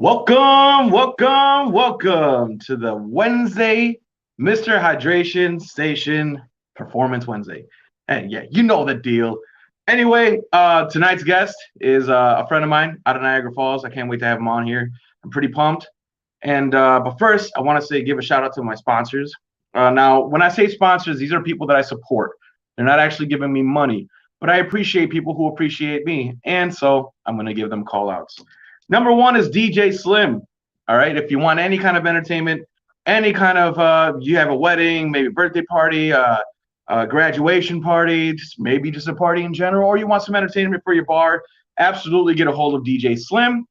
Welcome to the Wednesday Mr. Hydration Station Performance Wednesday. And yeah, you know the deal. Anyway, tonight's guest is a friend of mine out of Niagara Falls. I can't wait to have him on here. I'm pretty pumped. And but first, I want to give a shout out to my sponsors. Now, when I say sponsors, these are people that I support. They're not actually giving me money, but I appreciate people who appreciate me, and so I'm going to give them call outs. Number one is DJ Slim. All right, if you want any kind of entertainment, any kind of you have a wedding, maybe a birthday party, a graduation party, maybe just a party in general, or you want some entertainment for your bar, absolutely get a hold of DJ Slim.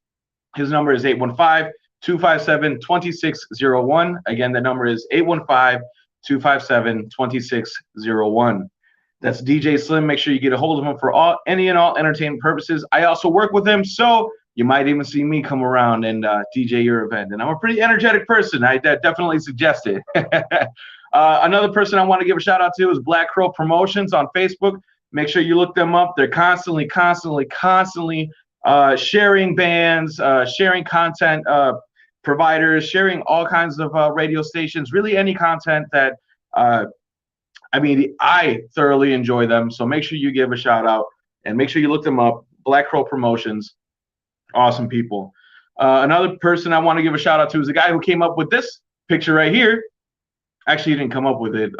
His number is 815-257-2601. Again, the number is 815-257-2601. That's DJ Slim. Make sure you get a hold of him for any and all entertainment purposes. I also work with him, so you might even see me come around and DJ your event. And I'm a pretty energetic person. I definitely suggest it. Another person I want to give a shout out to is Black Crow Promotions on Facebook. Make sure you look them up. They're constantly sharing bands, sharing content providers, sharing all kinds of radio stations, really any content that I thoroughly enjoy them. So make sure you give a shout out and make sure you look them up. Black Crow Promotions. Awesome people. Another person I want to give a shout out to is the guy who came up with this picture right here. Actually, he didn't come up with it.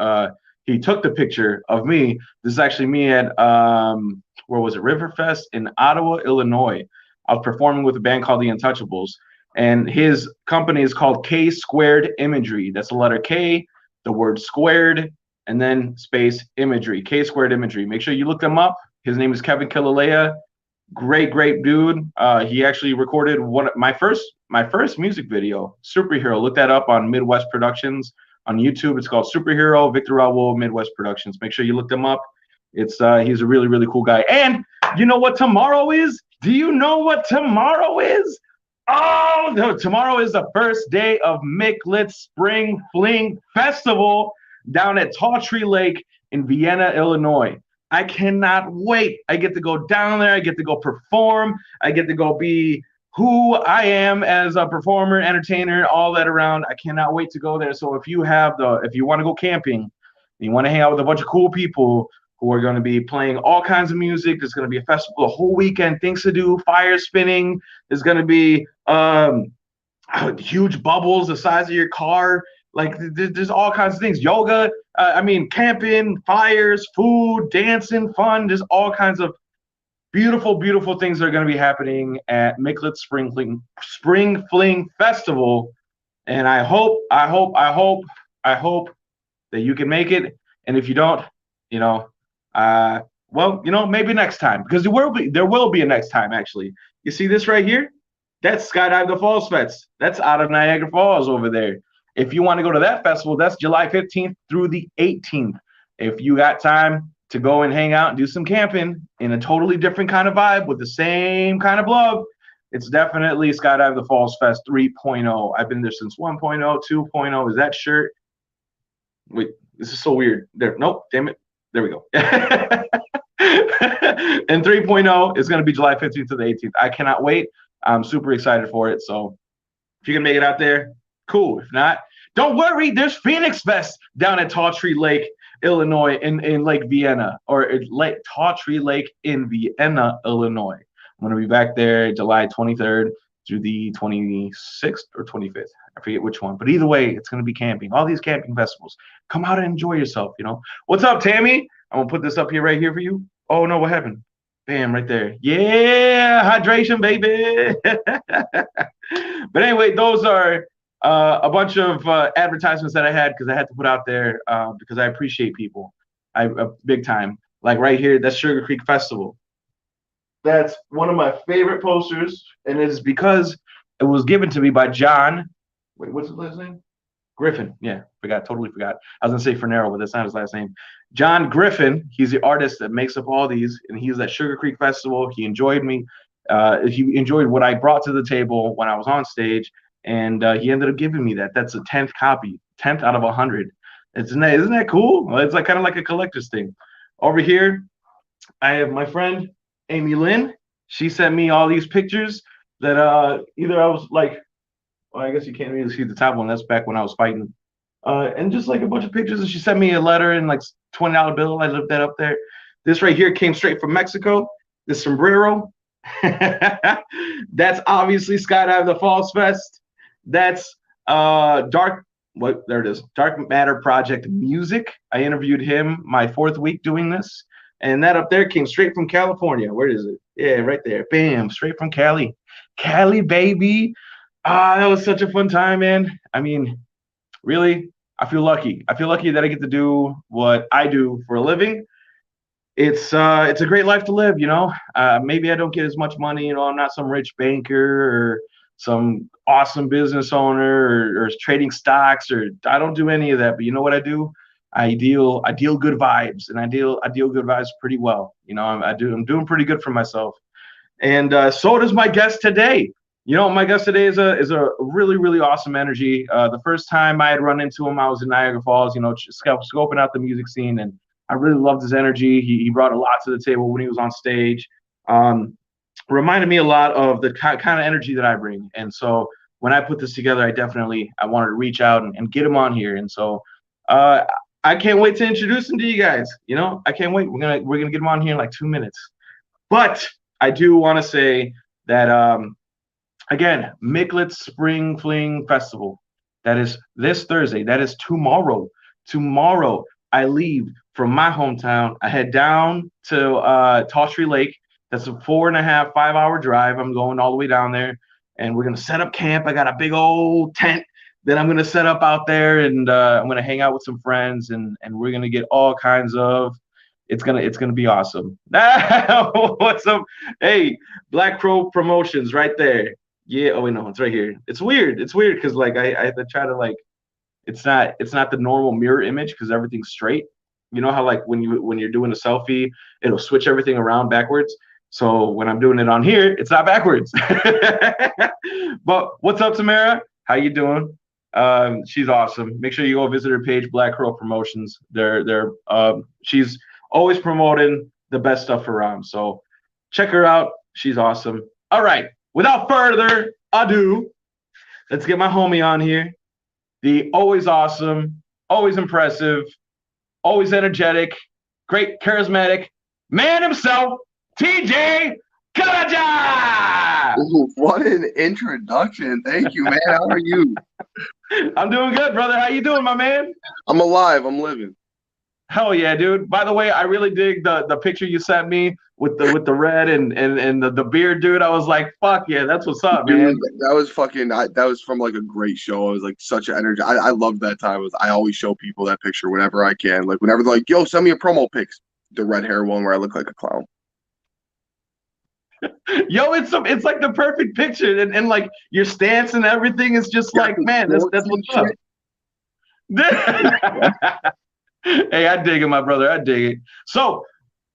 He took the picture of me. This is actually me at where was it? Riverfest in Ottawa, Illinois. I was performing with a band called the Untouchables, and his company is called K Squared Imagery. That's the letter K, the word squared, and then space imagery. K Squared Imagery. Make sure you look them up. His name is Kevin Killalea. Great dude. He actually recorded my first music video, Superhero. Look that up on Midwest Productions on YouTube. It's called Superhero, Victor Raul, Midwest Productions. Make sure you look them up. It's he's a really cool guy. And you know what tomorrow is? Do you know what tomorrow is? Oh no, tomorrow is the first day of Micklitz Spring Fling Festival down at Tall Tree Lake in Vienna, Illinois. I cannot wait. I get to go down there. I get to go perform. I get to go be who I am as a performer, entertainer, all that around. I cannot wait to go there. So if you want to go camping, you want to hang out with a bunch of cool people who are going to be playing all kinds of music. There's going to be a festival the whole weekend, things to do, fire spinning. There's going to be huge bubbles the size of your car. Like there's all kinds of things. Yoga, camping, fires, food, dancing, fun. There's all kinds of beautiful things that are going to be happening at Micklitz Spring Fling Festival. And I hope that you can make it. And if you don't, maybe next time, because there will be a next time. Actually, you see this right here? That's Skydive the Falls Fest. That's out of Niagara Falls over there. If you want to go to that festival, that's July 15th through the 18th. If you got time to go and hang out and do some camping in a totally different kind of vibe with the same kind of love, it's definitely Skydive the Falls Fest 3.0. I've been there since 1.0, 2.0. Is that shirt? Wait, this is so weird. There, nope, damn it. There we go. And 3.0 is going to be July 15th to the 18th. I cannot wait. I'm super excited for it. So if you can make it out there, cool. If not, don't worry. There's Phoenix Fest down at Tall Tree Lake, Illinois, in Lake Vienna, or Tall Tree Lake in Vienna, Illinois. I'm going to be back there July 23rd through the 26th or 25th. I forget which one. But either way, it's going to be camping. All these camping festivals. Come out and enjoy yourself, What's up, Tammy? I'm going to put this up here right here for you. Oh, no, what happened? Bam, right there. Yeah, hydration, baby. But anyway, those are a bunch of advertisements that I had because I had to put out there because I appreciate people. Big time. Like right here, that's Sugar Creek Festival. That's one of my favorite posters, and it is because it was given to me by John. Wait, what's his last name? Griffin. Yeah, totally forgot. I was gonna say Fernero, but that's not his last name. John Griffin. He's the artist that makes up all these, and he's at Sugar Creek Festival. He enjoyed me. He enjoyed what I brought to the table when I was on stage, and he ended up giving me that. That's a 10th copy, 10th out of 100. Isn't that cool? Well, it's kind of like a collector's thing. Over here, I have my friend Amy Lynn. She sent me all these pictures that either I was like, well, I guess you can't really see the top one. That's back when I was fighting. And just like a bunch of pictures. And she sent me a letter and like $20 bill. I left that up there. This right here came straight from Mexico. This sombrero. That's obviously Skydive the Falls Fest. That's Dark. What there it is. Dark Matter Project Music. I interviewed him my 4th week doing this. And that up there came straight from California. Where is it? Yeah, right there. Bam, straight from Cali. Cali, baby. That was such a fun time, man. I mean, really, I feel lucky. I feel lucky that I get to do what I do for a living. It's a great life to live, you know. Maybe I don't get as much money, you know. I'm not some rich banker or some awesome business owner or trading stocks, or I don't do any of that. But you know what I do? I deal good vibes, and I deal good vibes pretty well. You know, I'm doing pretty good for myself. And so does my guest today. You know, my guest today is a really, really awesome energy. The first time I had run into him, I was in Niagara Falls, you know, just scoping out the music scene, and I really loved his energy. He brought a lot to the table when he was on stage. Reminded me a lot of the kind of energy that I bring. And so when I put this together, I wanted to reach out and get him on here. And so I can't wait to introduce him to you guys. You know, I can't wait. We're gonna get him on here in like 2 minutes. But I do want to say that again, Miklet's Spring Fling Festival. That is this Thursday. That is tomorrow. Tomorrow, I leave from my hometown. I head down to Tawtree Lake. That's a 4.5, 5-hour drive. I'm going all the way down there, and we're gonna set up camp. I got a big old tent that I'm gonna set up out there, and I'm gonna hang out with some friends, and we're gonna get all kinds of. It's gonna be awesome. What's up? Hey, Black Crow Promotions right there. Yeah. Oh wait, no, it's right here. It's weird. It's weird because like I have to try to like it's not the normal mirror image because everything's straight. You know how like when you're doing a selfie, it'll switch everything around backwards. So when I'm doing it on here, it's not backwards. But what's up, Tamara? How you doing? She's awesome. Make sure you go visit her page, Black Crow Promotions. She's always promoting the best stuff around. So check her out. She's awesome. All right. Without further ado, let's get my homie on here. The always awesome, always impressive, always energetic, great charismatic man himself, TJ Cutajar. What an introduction. Thank you, man. How are you? I'm doing good, brother. How you doing, my man? I'm alive. I'm living. Hell yeah, dude. By the way, I really dig the picture you sent me with the red and the beard, dude. I was like, fuck yeah, that's what's up, Dude, man. that was fucking. That was from like a great show. I was like such an energy. I loved that time. I always show people that picture whenever I can. Like whenever they're like, "Yo, send me a promo pics." The red hair one where I look like a clown. Yo, it's like the perfect picture, and like your stance and everything is just like, man, that's what's up. Hey, I dig it, my brother. I dig it. So,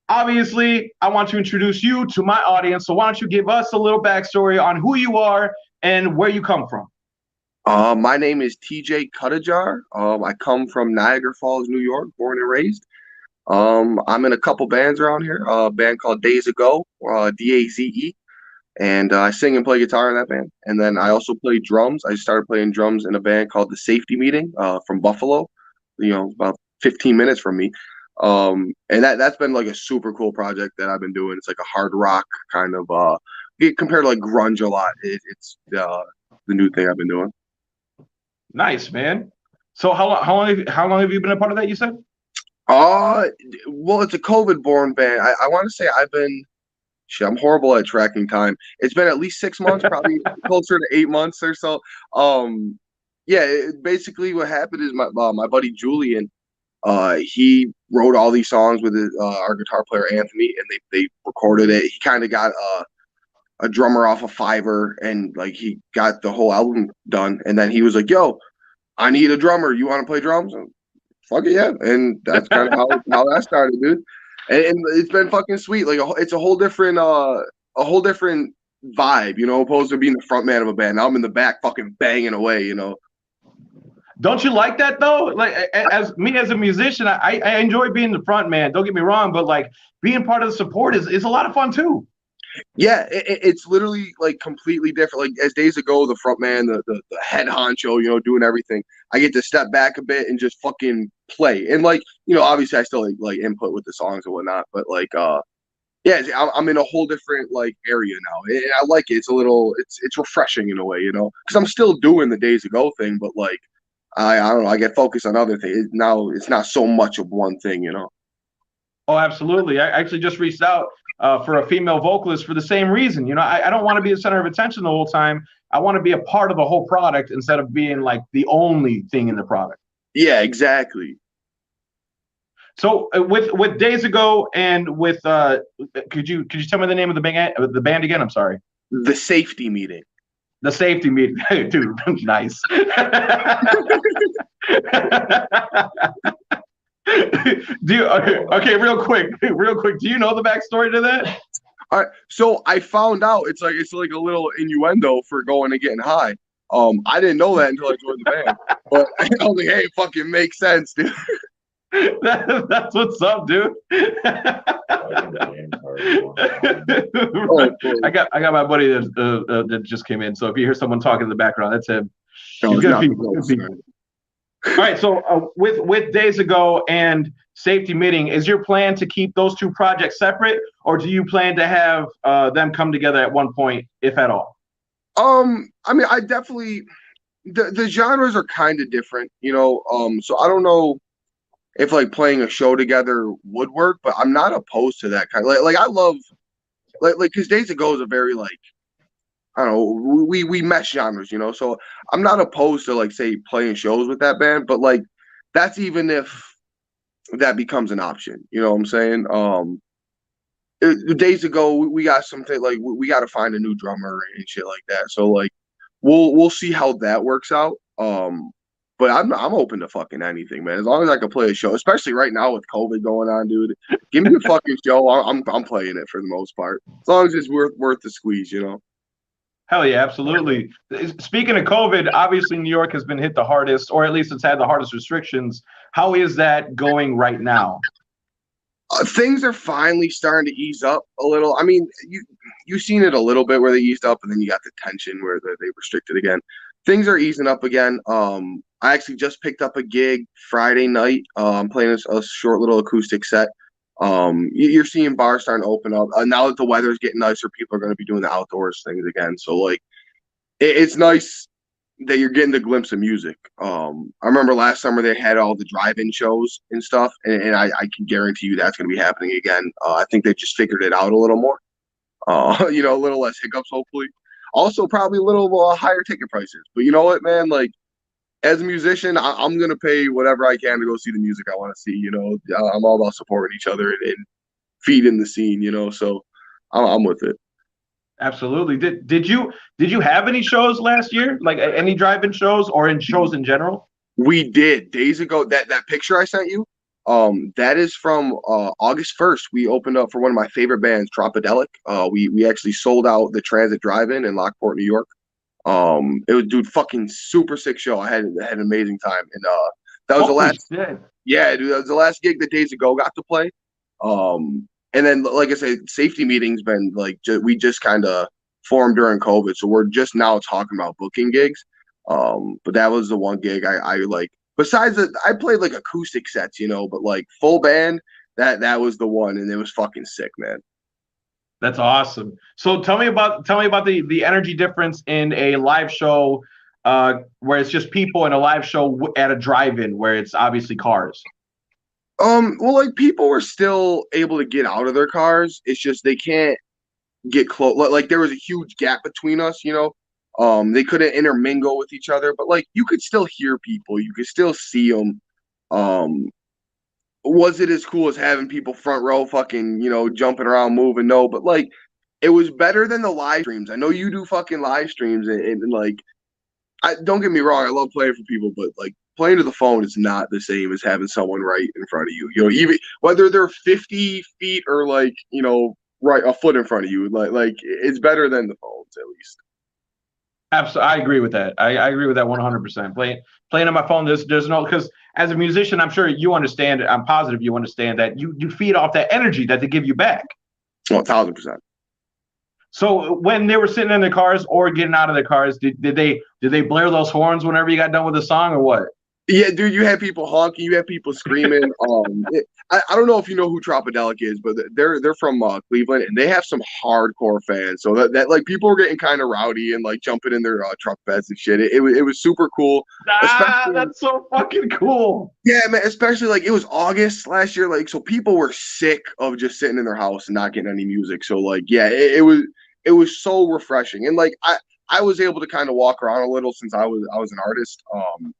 obviously, I want to introduce you to my audience. So, why don't you give us a little backstory on who you are and where you come from? My name is TJ Cutajar. I come from Niagara Falls, New York, born and raised. I'm in a couple bands around here. A band called Days Ago, DAZE, and I sing and play guitar in that band. And then I also play drums. I started playing drums in a band called The Safety Meeting, from Buffalo. You know, about 15 minutes from me. And that's been like a super cool project that I've been doing. It's like a hard rock kind of compared to like grunge a lot. It's the new thing I've been doing. Nice, man. So how long have you been a part of that, you said? Well, it's a COVID-born band. I want to say I've been. Shit, I'm horrible at tracking time. It's been at least 6 months, probably closer to 8 months or so. Yeah, basically what happened is my buddy Julian, he wrote all these songs with our guitar player Anthony, and they recorded it. He kind of got a drummer off of Fiverr, and like he got the whole album done. And then he was like, "Yo, I need a drummer. You want to play drums?" And, fuck it, yeah. And that's kind of how that started, dude. And it's been fucking sweet. Like it's a whole different vibe, you know, opposed to being the front man of a band. Now I'm in the back, fucking banging away, you know. Don't you like that though? Like as a musician, I enjoy being the front man. Don't get me wrong, but like being part of the support is a lot of fun too. Yeah, it's literally like completely different. Like as days ago, the front man, the head honcho, doing everything. I get to step back a bit and just fucking play. And like, obviously I still like input with the songs and whatnot, but like yeah, I'm in a whole different like area now. And I like it. It's refreshing in a way, because I'm still doing the days ago thing, but like I don't know, I get focused on other things. Now it's not so much of one thing. Oh, absolutely. I actually just reached out for a female vocalist for the same reason. I don't want to be the center of attention the whole time. I want to be a part of the whole product instead of being like the only thing in the product. Yeah, exactly. So with Days Ago and with could you tell me the name of the band again? I'm sorry. The safety meeting. The safety meeting, dude. Nice. Okay, real quick. Do you know the backstory to that? All right, so I found out it's like a little innuendo for going and getting high. I didn't know that until I joined the band, but I was like, hey, it fucking makes sense, dude. That's what's up, dude. Oh, cool. I got my buddy that just came in. So if you hear someone talking in the background, that's him. No, He's it's good not people. close, Good people. All right. So with Days Ago and Safety Meeting, is your plan to keep those two projects separate, or do you plan to have them come together at one point, if at all? I mean, I definitely the genres are kind of different. So I don't know if like playing a show together would work, but I'm not opposed to that kind of like I love like because Days Ago is a very like I don't know we mesh genres. So I'm not opposed to like say playing shows with that band, but like that's even if that becomes an option. You know what I'm saying? Days Ago we got something like we got to find a new drummer and shit like that. So like we'll see how that works out. But I'm open to fucking anything, man. As long as I can play a show, especially right now with COVID going on, dude. Give me a fucking show. I'm playing it for the most part. As long as it's worth the squeeze. Hell yeah, absolutely. Speaking of COVID, obviously New York has been hit the hardest, or at least it's had the hardest restrictions. How is that going right now? Things are finally starting to ease up a little. I mean, you've seen it a little bit where they eased up, and then you got the tension where they restricted again. Things are easing up again. I actually just picked up a gig Friday night. I'm playing a short little acoustic set. You're seeing bars starting to open up now that the weather's getting nicer. People are going to be doing the outdoors things again. So like, it's nice that you're getting the glimpse of music. I remember last summer they had all the drive-in shows and stuff, and I can guarantee you that's going to be happening again. I think they just figured it out a little more. A little less hiccups, hopefully. Also, probably a little higher ticket prices. But you know what, man? Like, as a musician, I'm gonna pay whatever I can to go see the music I want to see. I'm all about supporting each other and feeding the scene. So I'm with it. Absolutely. Did you have any shows last year? Like any drive-in shows or in shows in general? We did days ago. That picture I sent you, that is from August 1st. We opened up for one of my favorite bands, Tropodelic. We actually sold out the Transit Drive-In in Lockport, New York. It was dude fucking super sick show. I had an amazing time, and that was the last. Shit. Yeah, dude, that was the last gig that Days Ago got to play. And then like I said, safety meetings been like we just kind of formed during COVID, so we're just now talking about booking gigs. But that was the one gig I like. Besides that, I played like acoustic sets, but like full band, that was the one, and it was fucking sick, man. That's awesome. So tell me about the energy difference in a live show where it's just people in a live show at a drive-in where it's obviously cars. Well, like people were still able to get out of their cars. It's just they can't get close. Like there was a huge gap between us. They couldn't intermingle with each other, but like you could still hear people. You could still see them. Um, was it as cool as having people front row fucking, jumping around, moving? No, but like it was better than the live streams. I know you do fucking live streams and like I don't get me wrong, I love playing for people, but like playing to the phone is not the same as having someone right in front of you. Even whether they're 50 feet or like, right a foot in front of you, like it's better than the phones at least. Absolutely, I agree with that. I agree with that 100%. Playing on my phone, there's no, because as a musician, I'm sure you understand. I'm positive you understand that you feed off that energy that they give you back. Oh, 1,000%. So when they were sitting in their cars or getting out of their cars, did they blare those horns whenever you got done with the song or what? Yeah, dude, you had people honking, you had people screaming. I don't know if you know who Tropodelic is, but they're from Cleveland, and they have some hardcore fans. So that like people were getting kind of rowdy and like jumping in their truck beds and shit. It was super cool, Ah, especially that's so fucking cool. yeah, man. Especially like it was August last year, like so people were sick of just sitting in their house and not getting any music. So like yeah, it was so refreshing, and like I was able to kind of walk around a little since I was an artist.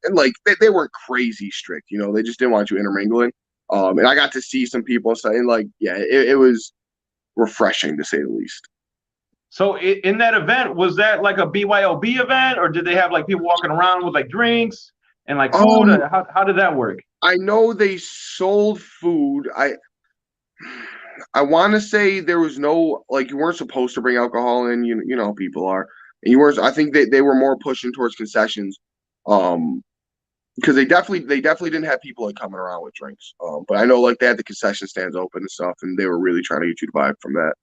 And like they weren't crazy strict, you know, they just didn't want you intermingling. And I got to see some people saying like, yeah, it was refreshing to say the least. So in that event, was that like a BYOB event, or did they have like people walking around with like drinks and like food? Um, How did that work? I know they sold food. I want to say there was no like you weren't supposed to bring alcohol in. You know how people are, and you weren't. I think they were more pushing towards concessions. Um, because they definitely didn't have people like coming around with drinks. But I know like they had the concession stands open and stuff, and they were really trying to get you to buy from that.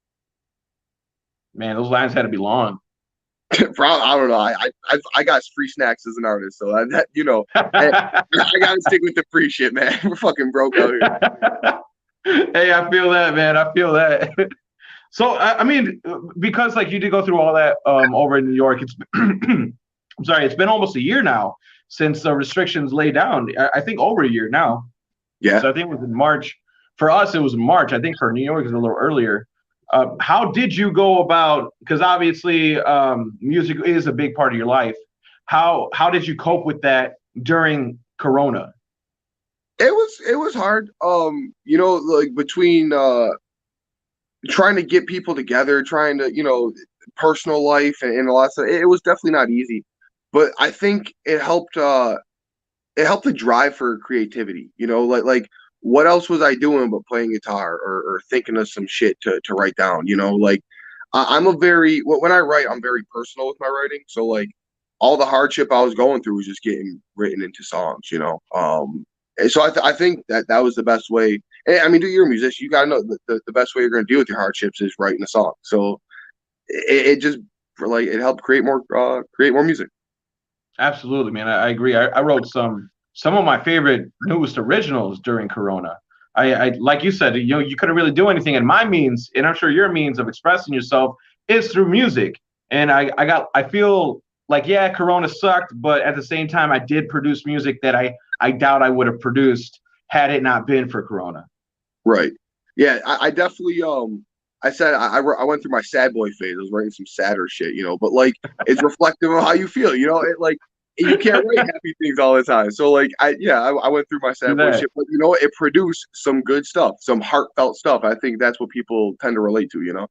Man, those lines had to be long. Probably, I don't know. I got free snacks as an artist, so I gotta stick with the free shit, man. We're fucking broke out here. Hey, I feel that, man. I feel that. So I mean, because like you did go through all that over in New York, it's I'm sorry, it's been almost a year now since the restrictions lay down. I think over a year now. Yeah, So I think it was in March. For us, it was in March. I think for New York, it's a little earlier. How did you go about? Because obviously, music is a big part of your life. How did you cope with that during Corona? it was hard. You know, like between trying to get people together, trying to personal life and a lot of stuff. It was definitely not easy, but I think it helped the drive for creativity. You know, like what else was I doing but playing guitar or thinking of some shit to write down? You know, like I'm a very when I write, I'm very personal with my writing. So like all the hardship I was going through was just getting written into songs. You know, and so I think that was the best way. And, I mean, dude, you're a musician. You gotta know the best way you're gonna deal with your hardships is writing a song. So it just like it helped create more music. Absolutely, man. I agree. I wrote some of my favorite newest originals during Corona. I like you said, you couldn't really do anything, and my means, and I'm sure your means of expressing yourself is through music. And I feel like yeah, Corona sucked, but at the same time, I did produce music that I doubt I would have produced had it not been for Corona. Right. Yeah, I definitely I said I went through my sad boy phase. I was writing some sadder shit, you know, but like it's reflective of how you feel, you know. It like you can't write happy things all the time. So like I went through my Do sad boy that. shit, but you know, it produced some good stuff, some heartfelt stuff. I think that's what people tend to relate to, you know.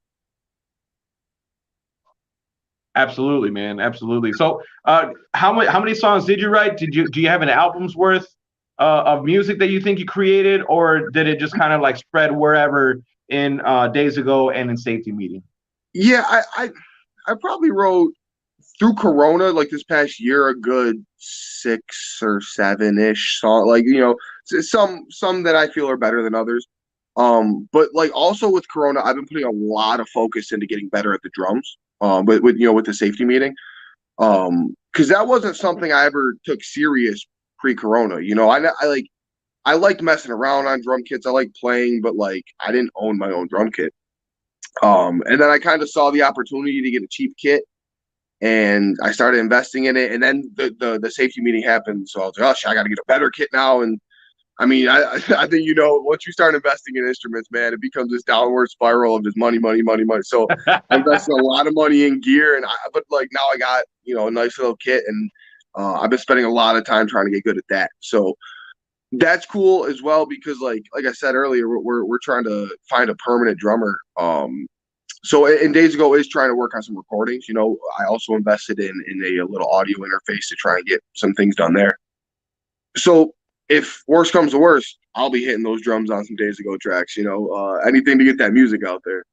Absolutely, man. Absolutely. So, how many songs did you write? Do you have an album's worth of music that you think you created, or did it just kind of like spread wherever in Days Ago and in Safety Meeting? Yeah, I probably wrote through Corona like this past year a good 6 or 7 ish song. Like some that I feel are better than others. But like also with Corona, I've been putting a lot of focus into getting better at the drums. With the safety meeting. Because that wasn't something I ever took serious pre-Corona. You know, I liked messing around on drum kits. I liked playing, but like I didn't own my own drum kit. And then I kind of saw the opportunity to get a cheap kit, and I started investing in it. And then the safety meeting happened, so I was like, oh, shit, I got to get a better kit now. And I mean, I think once you start investing in instruments, man, it becomes this downward spiral of just money, money, money, money. So I invested a lot of money in gear, but like now I got a nice little kit, and I've been spending a lot of time trying to get good at that. So that's cool as well because like I said earlier, we're trying to find a permanent drummer. So in Days Ago is trying to work on some recordings. You know, I also invested in a little audio interface to try and get some things done there. So if worse comes to worst, I'll be hitting those drums on some Days Ago tracks. Anything to get that music out there.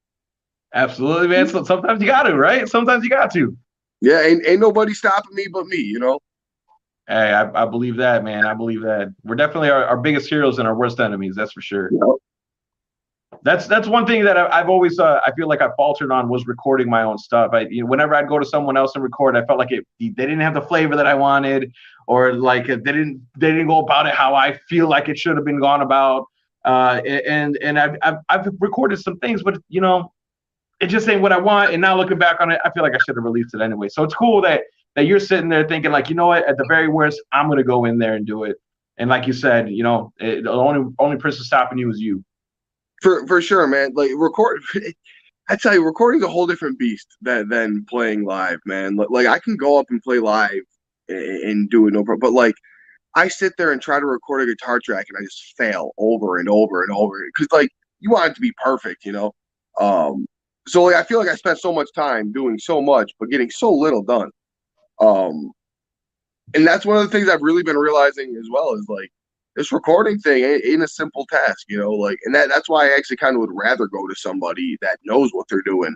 Absolutely, man. So sometimes you got to, right? Sometimes you got to. Yeah, ain't nobody stopping me but me. Hey, I believe that, man. I believe that. We're definitely our biggest heroes and our worst enemies. That's for sure. You know? That's one thing that I've always I feel like I faltered on was recording my own stuff. Whenever I'd go to someone else and record, I felt like they didn't have the flavor that I wanted, or like they didn't go about it how I feel like it should have been gone about. And I've recorded some things, but it just ain't what I want. And now looking back on it, I feel like I should have released it anyway. So it's cool that you're sitting there thinking like, you know what, at the very worst, I'm gonna go in there and do it. And like you said, the only person stopping you is you. For sure, man. Like record, I tell you, recording's a whole different beast than playing live, man. Like I can go up and play live and do it no problem, but like I sit there and try to record a guitar track and I just fail over and over and over because like you want it to be perfect, you know. Um, so like I feel like I spent so much time doing so much but getting so little done. Um, and that's one of the things I've really been realizing as well is like this recording thing ain't a simple task, you know. Like, and that's why I actually kind of would rather go to somebody that knows what they're doing.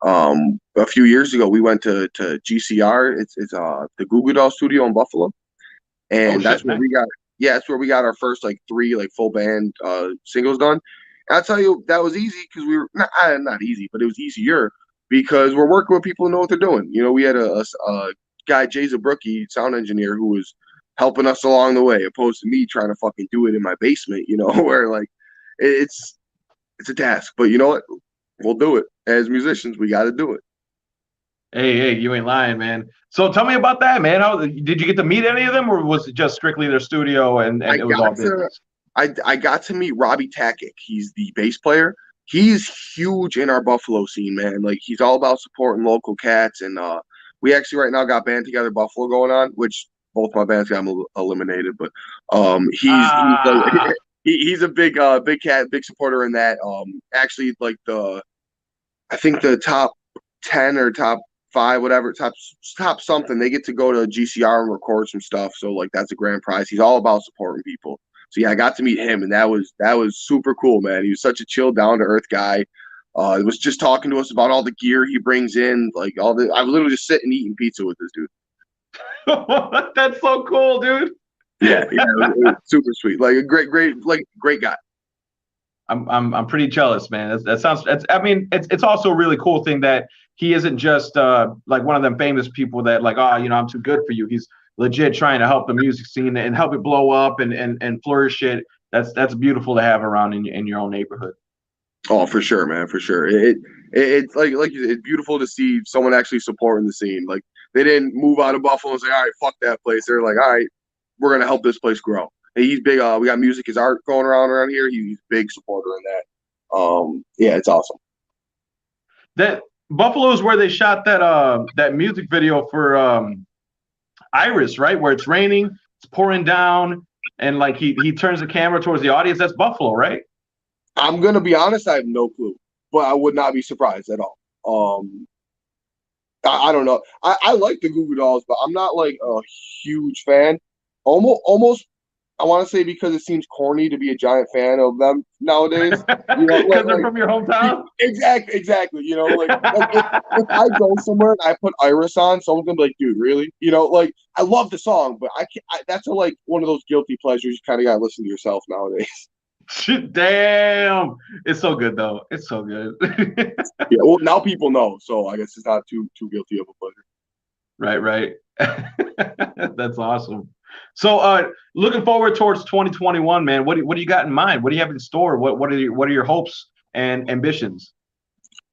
A few years ago, we went to GCR. It's the Goo Goo Doll studio in Buffalo, Oh and shit, that's where man. we got that's where we got our first like three like full band singles done. And I'll tell you that was easy because we were not easy, but it was easier because we're working with people who know what they're doing. You know, we had a guy Jay Zabrookie, sound engineer, who was helping us along the way, opposed to me trying to fucking do it in my basement. You know, where like it's it's a task, but you know what? We'll do it as musicians. We got to do it. Hey, you ain't lying, man. So tell me about that, man. How did you get to meet any of them, or was it just strictly their studio and I it was all got to business? I got to meet Robbie Takic. He's the bass player. He's huge in our Buffalo scene, man. Like he's all about supporting local cats, and we actually right now got Band Together Buffalo going on, which both my bands got eliminated, but he's like Ah, he's a big supporter in that. Actually, like I think the top 10 or top five, whatever, top something, they get to go to GCR and record some stuff. So like that's a grand prize. He's all about supporting people. So yeah, I got to meet him, and that was super cool, man. He was such a chill, down to earth guy. He was just talking to us about all the gear he brings in, like all the. I was literally just sitting eating pizza with this dude. that's so cool, dude. Yeah, it was super sweet. Like a great guy. I'm pretty jealous, man. That sounds. I mean, it's also a really cool thing that he isn't just like one of them famous people that like, oh, I'm too good for you. He's legit trying to help the music scene and help it blow up and flourish it. That's beautiful to have around in your own neighborhood. Oh, for sure, man, for sure. It's like you said, it's beautiful to see someone actually supporting the scene. Like they didn't move out of Buffalo and say, "All right, fuck that place." They're like, "All right, we're gonna help this place grow." And he's big. We got music is art going around here. He's a big supporter in that. Yeah, it's awesome. That Buffalo is where they shot that music video for Iris, right? Where it's raining, it's pouring down, and like he turns the camera towards the audience. That's Buffalo, right? I'm gonna be honest, I have no clue, but I would not be surprised at all. I don't know. I like the Goo Goo Dolls, but I'm not like a huge fan. Almost I want to say because it seems corny to be a giant fan of them nowadays. You know, Because they're from your hometown. exactly. You know, like if I go somewhere and I put Iris on, someone's gonna be like, "Dude, really?" You know, like I love the song, but I can't. That's like one of those guilty pleasures. You kind of gotta listen to yourself nowadays. Damn, it's so good though. It's so good. Yeah, well, now people know, so I guess it's not too guilty of a pleasure. Right. That's awesome. So, looking forward towards 2021, man. What do you got in mind? What do you have in store? What are your hopes and ambitions?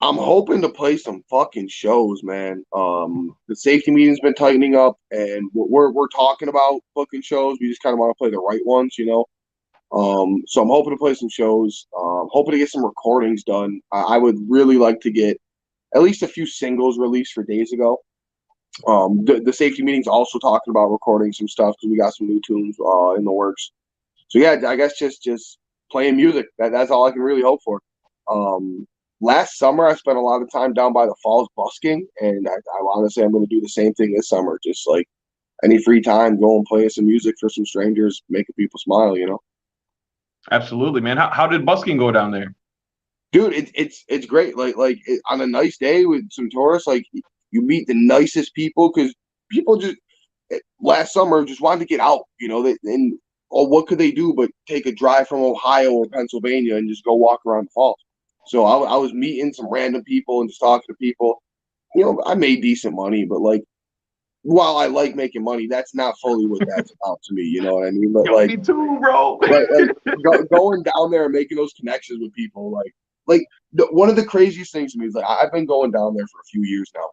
I'm hoping to play some fucking shows, man. The safety meeting's been tightening up, and we're talking about booking shows. We just kind of want to play the right ones, you know. So I'm hoping to play some shows. Hoping to get some recordings done. I would really like to get at least a few singles released for Days Ago. The safety meeting's also talking about recording some stuff because we got some new tunes in the works. So yeah, I guess just playing music. That's all I can really hope for. Um, Last summer I spent a lot of time down by the falls busking, and I want to say I'm going to do the same thing this summer. Just like any free time, go and play some music for some strangers, making people smile. You know, Absolutely, man. How did busking go down there? dude, it's great. On a nice day with some tourists, like you meet the nicest people because people just last summer just wanted to get out. You know, and oh, what could they do but take a drive from Ohio or Pennsylvania and just go walk around the falls? So I was meeting some random people and just talking to people. You know, I made decent money, but like, while I like making money, that's not fully what that's about to me. You know what I mean? But Yo, me too, bro. going down there and making those connections with people, one of the craziest things to me is like I've been going down there for a few years now,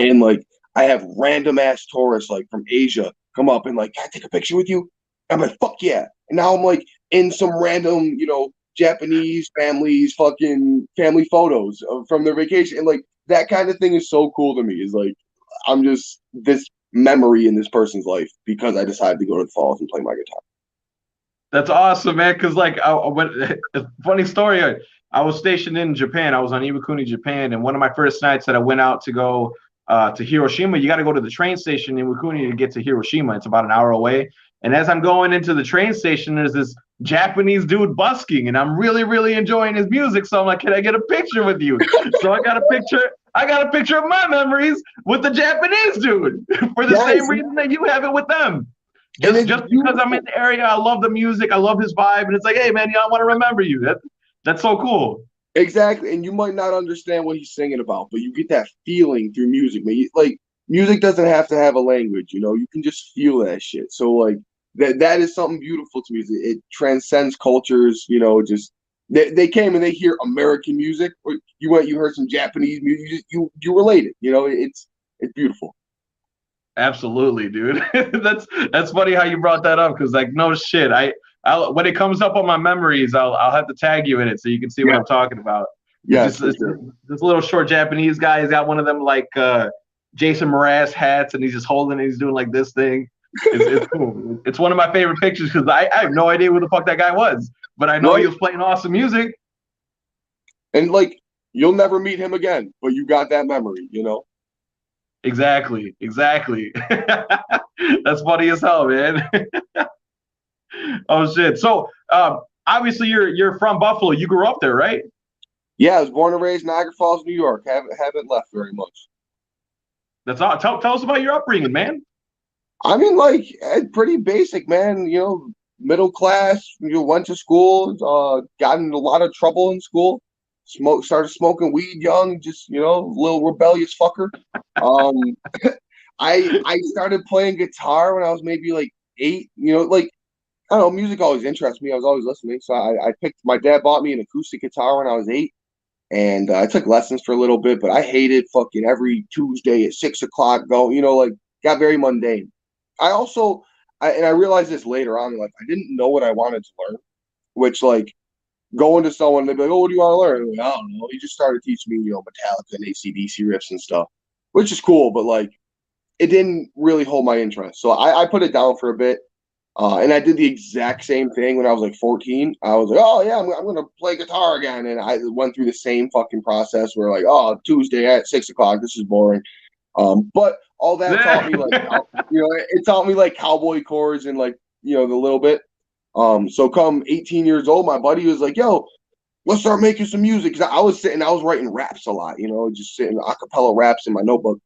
and like I have random ass tourists like from Asia come up and like, can I take a picture with you? I'm like, fuck yeah. And now I'm like in some random, Japanese families, fucking family photos from their vacation. And like that kind of thing is so cool to me. Is like, I'm just this memory in this person's life because I decided to go to the falls and play my guitar. That's awesome, man. Because like, I went, funny story. I was stationed in Japan. I was on Iwakuni, Japan, and one of my first nights that I went out to go to Hiroshima, you got to go to the train station in Iwakuni to get to Hiroshima. It's about an hour away. And as I'm going into the train station, there's this Japanese dude busking, and I'm really, really enjoying his music. So I'm like, can I get a picture with you? So I got a picture. I got a picture of my memories with the Japanese dude for the same reason that you have it with them. Just because I'm in the area, I love the music, I love his vibe, and it's like, hey man, I want to remember you. That's so cool. Exactly, and you might not understand what he's singing about, but you get that feeling through music, man. Like music doesn't have to have a language, you can just feel that shit. So like that is something beautiful to me. It transcends cultures, just they came and they hear American music, or you heard some Japanese music, you relate it, it's beautiful. Absolutely, dude. That's funny how you brought that up because like no shit. I when it comes up on my memories, I'll have to tag you in it so you can see what I'm talking about. Yeah, This little short Japanese guy. He's got one of them like Jason Mraz hats, and he's just holding it. He's doing like this thing. It's cool. It's one of my favorite pictures because I have no idea who the fuck that guy was, but I know he was playing awesome music. And like you'll never meet him again, but you got that memory, Exactly. That's funny as hell, man. Oh shit. So obviously you're from Buffalo. You grew up there, right? Yeah, I was born and raised in Niagara Falls, New York. Haven't left very much. That's all. Tell us about your upbringing, man. I mean, like pretty basic, man. Middle class. Went to school. Got in a lot of trouble in school. Started smoking weed young. Just little rebellious fucker. Um, I started playing guitar when I was maybe like 8. Like I don't know, music always interests me. I was always listening, so I picked. My dad bought me an acoustic guitar when I was 8, and I took lessons for a little bit. But I hated fucking every Tuesday at 6 o'clock. Like got very mundane. I also, and I realized this later on, like I didn't know what I wanted to learn, which like going to someone, they'd be like, "Oh, what do you want to learn?" Like, I don't know. He just started teaching me, Metallica and AC/DC riffs and stuff, which is cool, but like it didn't really hold my interest. So I put it down for a bit. And I did the exact same thing when I was like 14. I was like, oh, yeah, I'm going to play guitar again. And I went through the same fucking process where like, oh, Tuesday at 6 o'clock, this is boring. But all that taught me like, it taught me like cowboy chords and like, the little bit. So come 18 years old, my buddy was like, yo, let's start making some music. Cause I was writing raps a lot, just sitting a cappella raps in my notebook.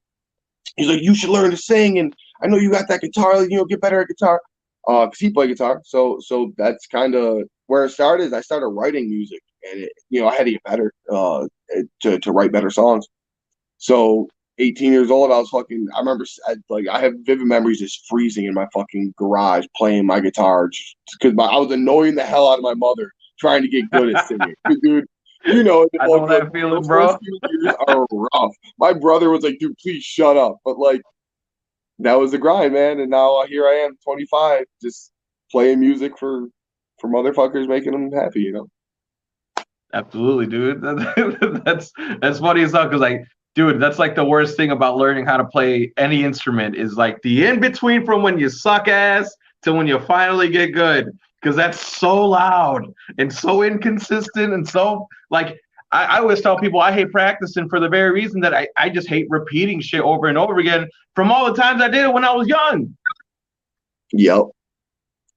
He's like, you should learn to sing. And I know you got that guitar, get better at guitar. Because he played guitar, so that's kind of where it started. I started writing music, and I had to get better to write better songs. So 18 years old, I was fucking. I remember, I have vivid memories just freezing in my fucking garage playing my guitar because I was annoying the hell out of my mother trying to get good at singing. Dude, I know that feeling, bro. First few years are rough. My brother was like, "Dude, please shut up," but like. That was the grind, man. And now here I am, 25, just playing music for motherfuckers, making them happy, Absolutely, dude. That's funny as hell because like, dude, that's like the worst thing about learning how to play any instrument is like the in between from when you suck ass to when you finally get good. Because that's so loud and so inconsistent and so like I always tell people I hate practicing for the very reason that I just hate repeating shit over and over again from all the times I did it when I was young. Yep.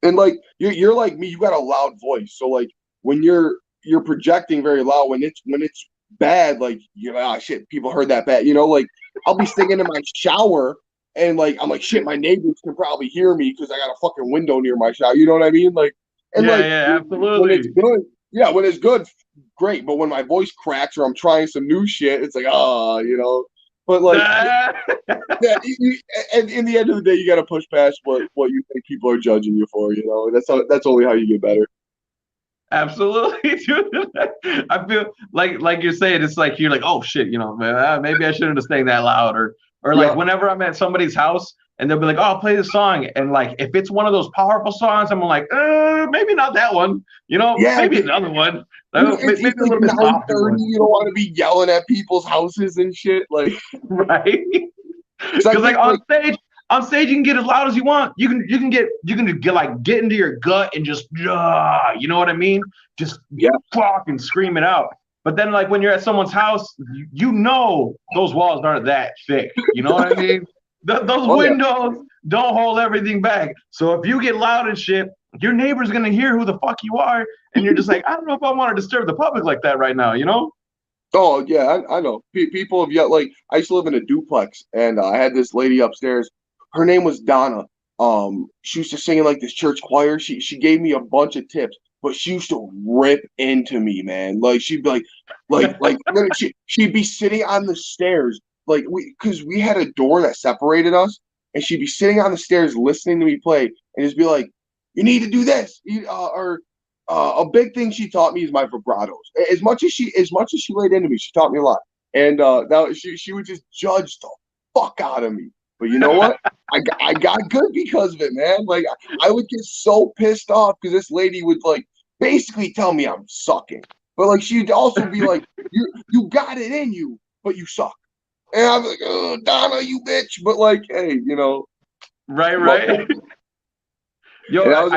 And like you're like me, you got a loud voice. So like when you're projecting very loud, when it's bad, like you're like, oh shit, people heard that bad. Like I'll be singing in my shower And like I'm like shit, my neighbors can probably hear me because I got a fucking window near my shop. You know what I mean? Like, and Yeah, like yeah, when it's absolutely. good, yeah, when it's good, great. But when my voice cracks or I'm trying some new shit, it's like you know. But like yeah, and in the end of the day, you got to push past what you think people are judging you for. You know, that's only how you get better. Absolutely, dude. I feel like you're saying it's like you're like, oh shit, you know, man, maybe I shouldn't have sang that loud, or like Yeah, whenever I'm at somebody's house and they'll be like, oh, I'll play this song, and like if it's one of those powerful songs, I'm like, maybe not that one, you know, yeah. maybe another one, It's maybe a like little bit softer 9:30. one, You don't want to be yelling at people's houses and shit. Like, right? because I Because like think like on stage you can get as loud as you want. You can get like get into your gut and just you know what I mean? Just yeah, fuck and scream it out. But then like when you're at someone's house, you know those walls aren't that thick. You know what I mean? Those oh yeah, windows don't hold everything back. So if you get loud and shit, your neighbor's gonna hear who the fuck you are, and you're just like, I don't know if I want to disturb the public like that right now. You know? oh yeah. I know. People have yet like I used to live in a duplex, and I had this lady upstairs. Her name was Donna. She used to sing in like this church choir. She gave me a bunch of tips, but she used to rip into me, man. Like she'd be like then she'd be sitting on the stairs, like because we had a door that separated us, and she'd be sitting on the stairs listening to me play, and just be like, "You need to do this," or a big thing she taught me is my vibratos. As much as she laid into me, she taught me a lot. And that she would just judge the fuck out of me. But you know what? I got good because of it, man. Like I would get so pissed off because this lady would like basically tell me I'm sucking. But like she'd also be like, you got it in you, but you suck. And I'm like, oh, Donna, you bitch. But like, hey, you know, Right, love right. that. Yo, And I was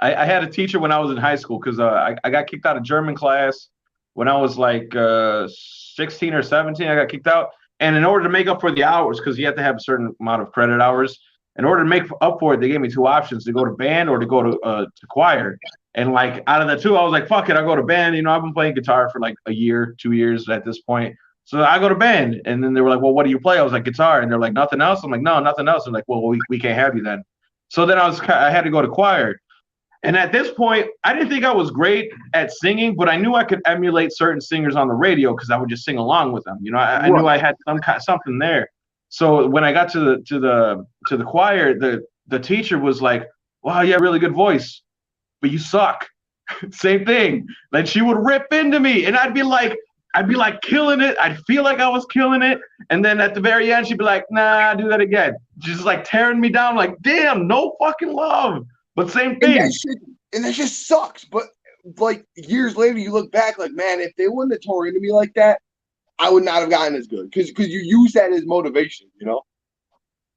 I had a teacher when I was in high school because I got kicked out of German class when I was like 16 or 17. I got kicked out. And in order to make up for the hours, because you have to have a certain amount of credit hours, in order to make up for it, they gave me two options to go to band or to go to choir. And like out of the two, I was like, fuck it, I'll go to band. You know, I've been playing guitar for like a year, 2 years at this point. So I go to band. And then they were like, well, what do you play? I was like, guitar. And they're like, nothing else? I'm like, no, nothing else. They're like, well, we can't have you then. So then I had to go to choir. And at this point, I didn't think I was great at singing, but I knew I could emulate certain singers on the radio because I would just sing along with them. You know, I knew right. I had something there. So when I got to the choir, the teacher was like, "Wow, you have a really good voice, but you suck." Same thing. Like she would rip into me, and I'd be like killing it. I'd feel like I was killing it, and then at the very end, she'd be like, "Nah, do that again." Just like tearing me down. Like, damn, no fucking love. But same and that thing. shit and that just sucks. But like years later, you look back, like man, if they wouldn't have tore into me like that, I would not have gotten as good because you use that as motivation, you know.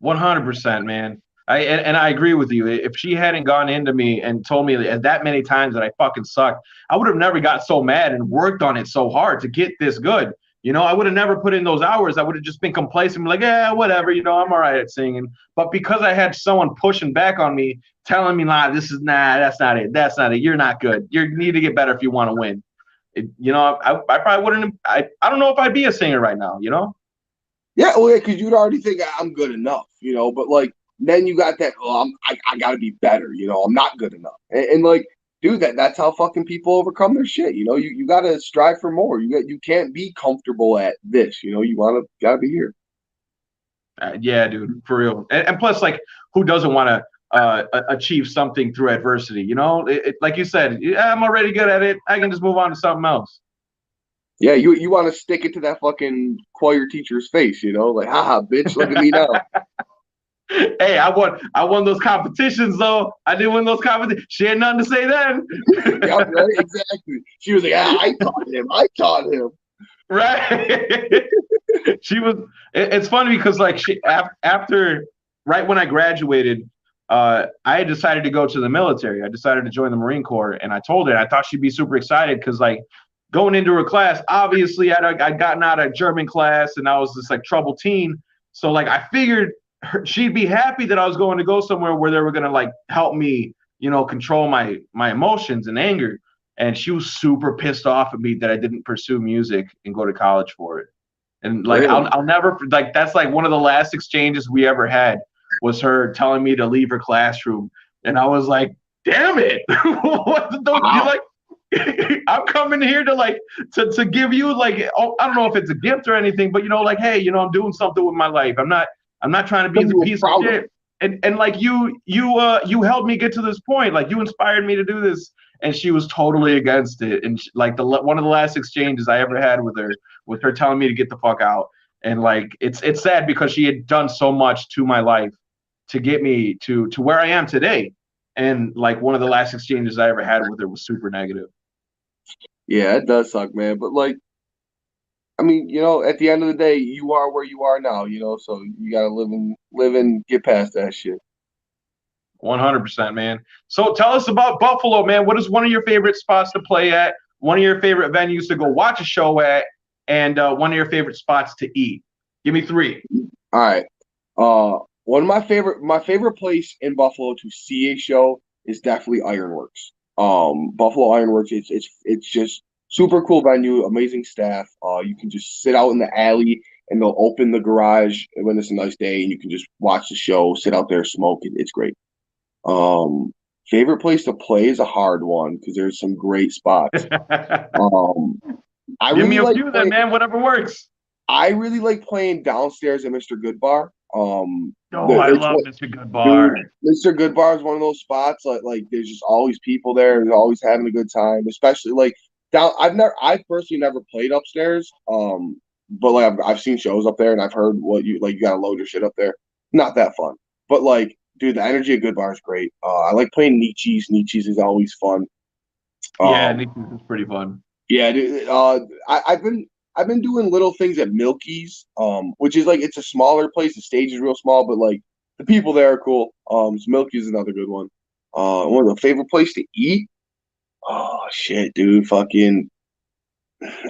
100%, man. And I agree with you. If she hadn't gone into me and told me that many times that I fucking sucked, I would have never got so mad and worked on it so hard to get this good. You know, I would have never put in those hours. I would have just been complacent, like, yeah, whatever. You know, I'm all right at singing. But because I had someone pushing back on me, telling me, that's not it. That's not it. You're not good. You need to get better if you want to win. I probably wouldn't. I don't know if I'd be a singer right now. You know. Yeah, well, yeah, because you'd already think I'm good enough, you know. But like then you got that, oh, I got to be better, you know. I'm not good enough, and like, dude, that's how fucking people overcome their shit, you know. You got to strive for more. You can't be comfortable at this, you know. You gotta be here. Yeah, dude, for real. And plus, like, who doesn't want to achieve something through adversity? You know, like you said, yeah, I'm already good at it. I can just move on to something else. Yeah, you want to stick it to that fucking choir teacher's face, you know, like, haha, bitch, look at me now. Hey, I won those competitions though. I didn't win those competitions. She had nothing to say then. Yeah, right, exactly. She was like, ah, I taught him. I taught him. Right. She was. It's funny because like after right when I graduated, I decided to go to the military. I decided to join the Marine Corps, and I told her I thought she'd be super excited because like going into her class, obviously I'd gotten out of German class and I was this like troubled teen. So like I figured she'd be happy that I was going to go somewhere where they were gonna like help me, you know, control my emotions and anger. And she was super pissed off at me that I didn't pursue music and go to college for it. And like Really? I'll never like that's like one of the last exchanges we ever had was her telling me to leave her classroom, and I was like, damn it, don't you Wow. like? I'm coming here to like to give you like oh, I don't know if it's a gift or anything, but like hey, I'm doing something with my life. I'm not trying to be Something a you're piece of proud of. shit. And like you helped me get to this point. Like you inspired me to do this, and she was totally against it. And like one of the last exchanges I ever had with her telling me to get the fuck out. And like it's sad because she had done so much to my life to get me to where I am today. And like one of the last exchanges I ever had with her was super negative. Yeah, it does suck, man. But like, I mean, at the end of the day, you are where you are now, so you gotta live and get past that shit. 100%, man. So tell us about Buffalo, man. What is one of your favorite spots to play at? One of your favorite venues to go watch a show at, and one of your favorite spots to eat? Give me three. All right. One of my favorite place in Buffalo to see a show is definitely Ironworks. Buffalo Ironworks. It's just super cool venue, amazing staff. You can just sit out in the alley and they'll open the garage when it's a nice day and you can just watch the show, sit out there, smoke. It's great. Um, Favorite place to play is a hard one because there's some great spots. Um, I Give me really a like few then, playing. man. Whatever works. I really like playing downstairs at Mr. Goodbar. Oh, I It's love what, Mr. dude. Goodbar. Mr. Goodbar is one of those spots like there's just always people there. There's always having a good time, especially like down. I personally never played upstairs. But like I've seen shows up there and I've heard what you gotta load your shit up there. Not that fun, but like, dude, the energy at Goodbar is great. I like playing Nietzsche's. Nietzsche's is always fun. Yeah, Um, Nick is pretty fun. Yeah, dude. I've been doing little things at Milky's, which is like it's a smaller place. The stage is real small, but like the people there are cool. So Milky's is another good one. One of the favorite place to eat. Oh shit, dude, fucking.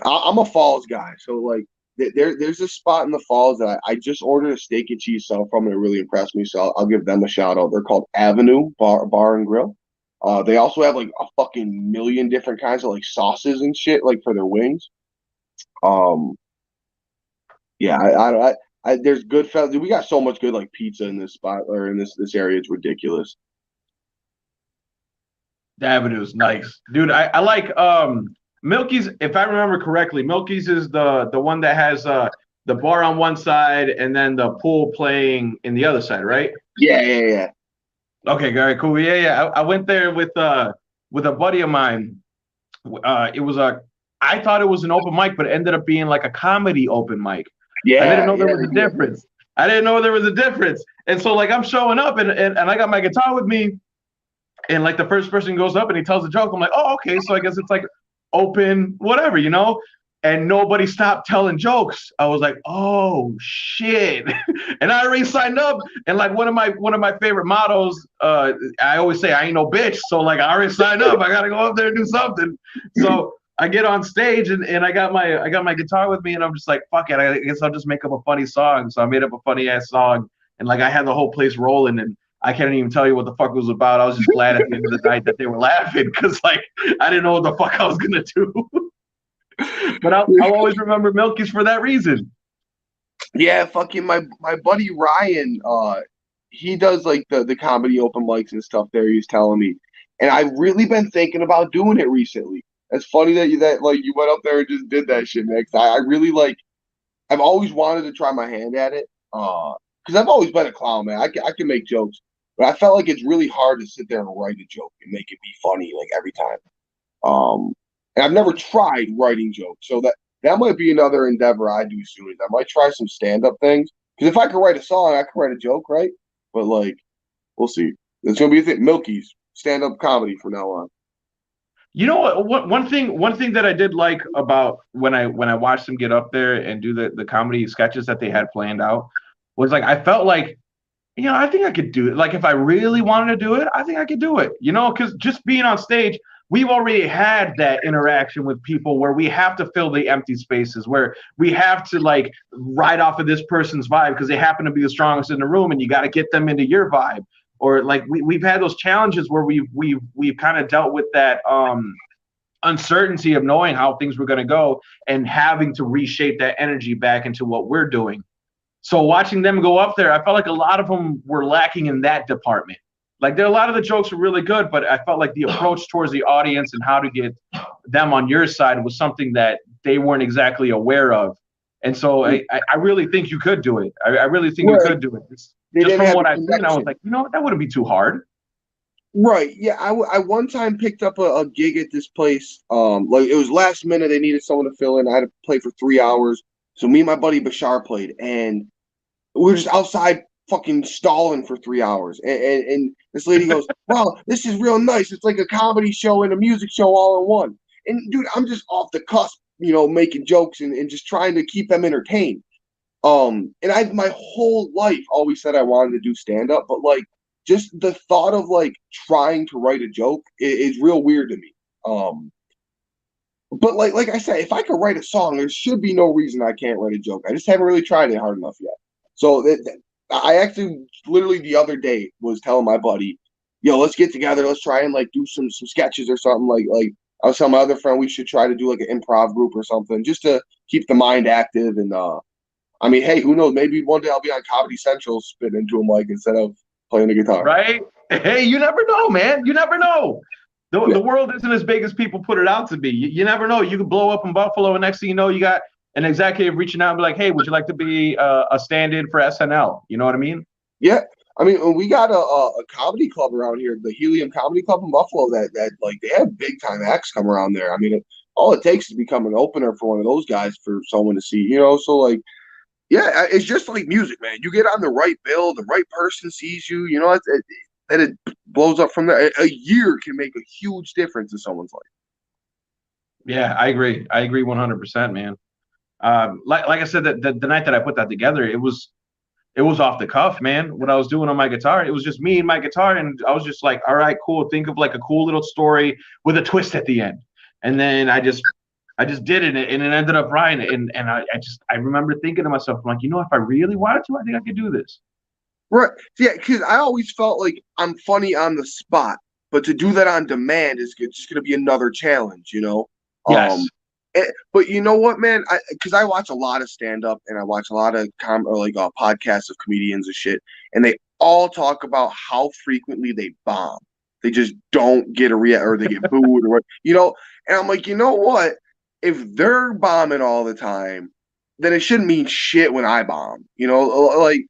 I'm a Falls guy, so like there's a spot in the Falls that I just ordered a steak and cheese sub from, and it really impressed me. So I'll give them a shout out. They're called Avenue Bar and Grill. They also have like a fucking million different kinds of like sauces and shit like for their wings. Um, yeah, there's good fellas. We got so much good like pizza in this spot or in this area. It's ridiculous. The Avenue's nice, dude. I like Milky's. If I remember correctly, Milky's is the one that has the bar on one side and then the pool playing in the other side, right? Yeah, yeah, yeah. Okay, very cool. Yeah, yeah. I went there with a buddy of mine. It was I thought it was an open mic, but it ended up being like a comedy open mic. I didn't Yeah, know there yeah, was they a do that. difference. I didn't know there was a difference. And so like I'm showing up and I got my guitar with me, and like the first person goes up and he tells a joke. I'm like, oh, okay, so I guess it's like open, whatever. And nobody stopped telling jokes. I was like, oh shit. And I already signed up. And like one of my favorite mottos, I always say I ain't no bitch. So like I already signed up. I gotta go up there and do something. So I get on stage and I got my guitar with me and I'm just like, fuck it. I guess I'll just make up a funny song. So I made up a funny ass song and like I had the whole place rolling and I can't even tell you what the fuck it was about. I was just glad at the end of the night that they were laughing because like I didn't know what the fuck I was gonna do. But I'll always remember Milky's for that reason. Yeah, fucking my buddy Ryan, he does like the comedy open mics and stuff there. He's telling me, and I've really been thinking about doing it recently. It's funny that like you went up there and just did that shit, man. 'Cause I really like. I've always wanted to try my hand at it. Because I've always been a clown, man. I can make jokes, but I felt like it's really hard to sit there and write a joke and make it be funny like every time. Um, and I've never tried writing jokes, so that might be another endeavor I do soon. Is I might try some stand up things because if I could write a song, I could write a joke, right? But like, we'll see. It's gonna be a thing. Milky's stand up comedy from now on. You know what? One thing that I did like about when I watched them get up there and do the comedy sketches that they had planned out was like I felt like I think I could do it. Like if I really wanted to do it, I think I could do it. Because just being on stage, we've already had that interaction with people where we have to fill the empty spaces, where we have to like ride off of this person's vibe because they happen to be the strongest in the room, and you got to get them into your vibe. Or like we've had those challenges where we've kind of dealt with that uncertainty of knowing how things were going to go and having to reshape that energy back into what we're doing. So watching them go up there, I felt like a lot of them were lacking in that department. Like a lot of the jokes were really good, but I felt like the approach towards the audience and how to get them on your side was something that they weren't exactly aware of. And so I really think you could do it. I really think you could do it. Just from what I've seen, I was like, that wouldn't be too hard. Right. Yeah. I one time picked up a gig at this place. Like it was last minute. They needed someone to fill in. I had to play for 3 hours. So me and my buddy Bashar played, and we were just outside fucking stalling for 3 hours. And this lady goes, "Wow, this is real nice. It's like a comedy show and a music show all in one." And dude, I'm just off the cusp, making jokes and just trying to keep them entertained. And I my whole life always said I wanted to do stand up, but like just the thought of like trying to write a joke is real weird to me. But like I said, if I could write a song, there should be no reason I can't write a joke. I just haven't really tried it hard enough yet. So I actually literally the other day was telling my buddy, "Yo, let's get together. Let's try and like do some sketches or something." Like I was telling my other friend we should try to do like an improv group or something just to keep the mind active. And I mean, hey, who knows? Maybe one day I'll be on Comedy Central spitting into a mic instead of playing the guitar. Right? Hey, you never know, man. You never know. The world isn't as big as people put it out to be. You never know. You could blow up in Buffalo, and next thing you know, you got an executive reaching out and be like, "Hey, would you like to be a stand-in for SNL?" You know what I mean? Yeah. I mean, we got a comedy club around here, the Helium Comedy Club in Buffalo. That like they have big time acts come around there. I mean, all it takes is become an opener for one of those guys for someone to see. So like, yeah, it's just like music, man. You get on the right bill, the right person sees you. It blows up from there. A year can make a huge difference in someone's life. Yeah, I agree. I agree 100%, man. Like I said, the night that I put that together, it was off the cuff, man. What I was doing on my guitar, it was just me and my guitar, and I was just like, all right, cool. Think of like a cool little story with a twist at the end, and then I just did it, and it ended up writing. And I remember thinking to myself, I'm like, if I really wanted to, I think I could do this. Right. Yeah, because I always felt like I'm funny on the spot, but to do that on demand is just going to be another challenge. Yes. But you know what, man? Because I watch a lot of stand up and I watch a lot of podcasts of comedians and shit, and they all talk about how frequently they bomb. They just don't get a react, or they get booed, or And I'm like, you know what? If they're bombing all the time, then it shouldn't mean shit when I bomb. And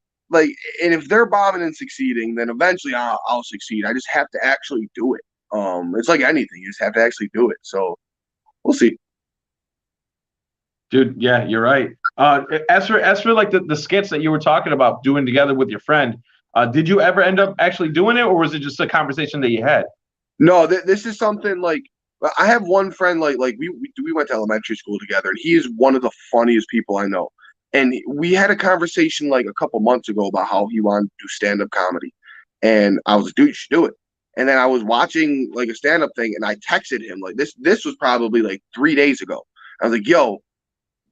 if they're bombing and succeeding, then eventually I'll succeed. I just have to actually do it. It's like anything; you just have to actually do it. So we'll see. Dude, yeah, you're right. As for like the skits that you were talking about doing together with your friend, did you ever end up actually doing it, or was it just a conversation that you had? No, this is something like I have one friend like we went to elementary school together, and he is one of the funniest people I know. And we had a conversation like a couple months ago about how he wanted to do stand-up comedy, and I was like, dude, you should do it. And then I was watching like a stand-up thing, and I texted him like this was probably like 3 days ago. I was like, yo,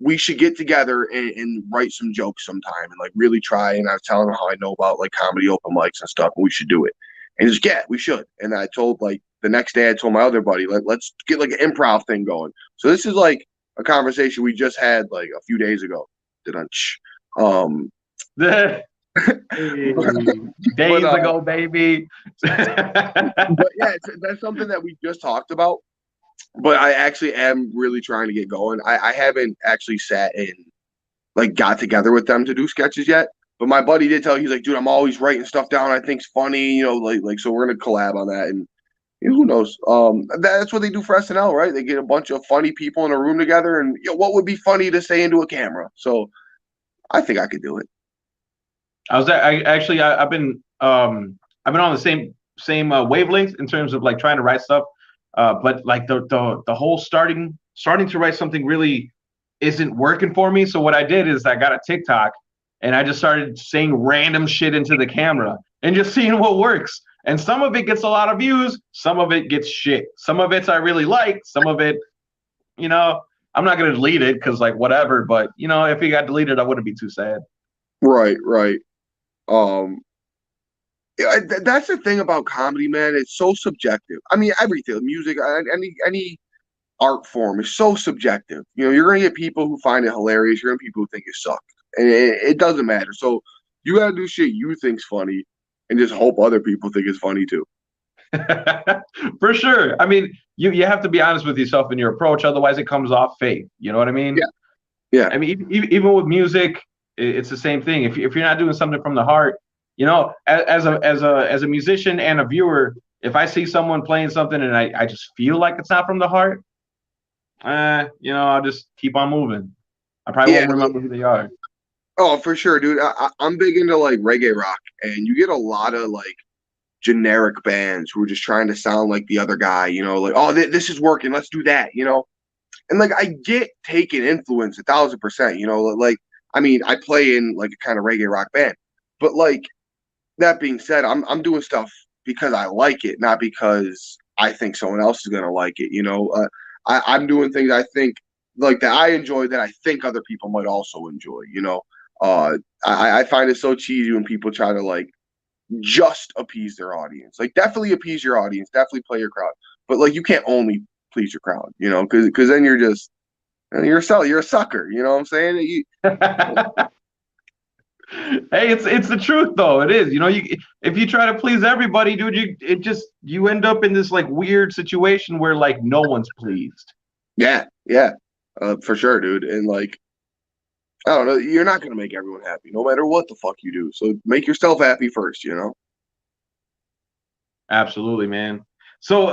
we should get together and write some jokes sometime and like really try. And I was telling him how I know about like comedy open mics and stuff, and we should do it. And he's like, yeah, we should. And I told like the next day I told my other buddy, let's get like an improv thing going. So this is like a conversation we just had like a few days ago. Days ago, baby. But yeah, that's something that we just talked about. But I actually am really trying to get going. I haven't actually sat and like got together with them to do sketches yet. But my buddy did tell he's like, dude, I'm always writing stuff down I think's funny, like so we're gonna collab on that. And who knows? That's what they do for SNL, right? They get a bunch of funny people in a room together, and what would be funny to say into a camera? So I think I could do it. I've been on the same wavelength in terms of like trying to write stuff, but like the whole starting to write something really isn't working for me. So what I did is I got a TikTok and I just started saying random shit into the camera and just seeing what works. And some of it gets a lot of views, some of it gets shit. Some of it I really like, some of it, I'm not gonna delete it because like whatever. But if it got deleted, I wouldn't be too sad. Right. That's the thing about comedy, man. It's so subjective. I mean, everything, music, any art form is so subjective. You know, you're gonna get people who find it hilarious. You're gonna get people who think it sucks, and it doesn't matter. So you gotta do shit you think's funny, and just hope other people think it's funny too. For sure. I mean, you have to be honest with yourself in your approach, otherwise it comes off fake. You know what I mean? Yeah, yeah, I mean, even with music, it's the same thing. If you're not doing something from the heart, you know, as a musician and a viewer, if I see someone playing something and I just feel like it's not from the heart, you know, I'll just keep on moving. I probably yeah. won't remember who they are. Oh, for sure, dude. I'm big into like reggae rock, and you get a lot of like generic bands who are just trying to sound like the other guy. You know, like, oh, this is working, let's do that. You know, and like I get taking influence 1,000%. You know, like I mean, I play in like a kind of reggae rock band, but like that being said, I'm doing stuff because I like it, not because I think someone else is gonna like it. You know, I'm doing things I think like that I enjoy that I think other people might also enjoy. You know, I find it so cheesy when people try to like just appease their audience. Like definitely appease your audience, definitely play your crowd, but like you can't only please your crowd. You know, because then you're a sucker. You know what I'm saying? Hey, it's the truth though. It is. You know, if you try to please everybody, dude, you end up in this like weird situation where like no one's pleased. Yeah, yeah, for sure, dude. And like I don't know, you're not gonna make everyone happy, no matter what the fuck you do. So make yourself happy first, you know? Absolutely, man. So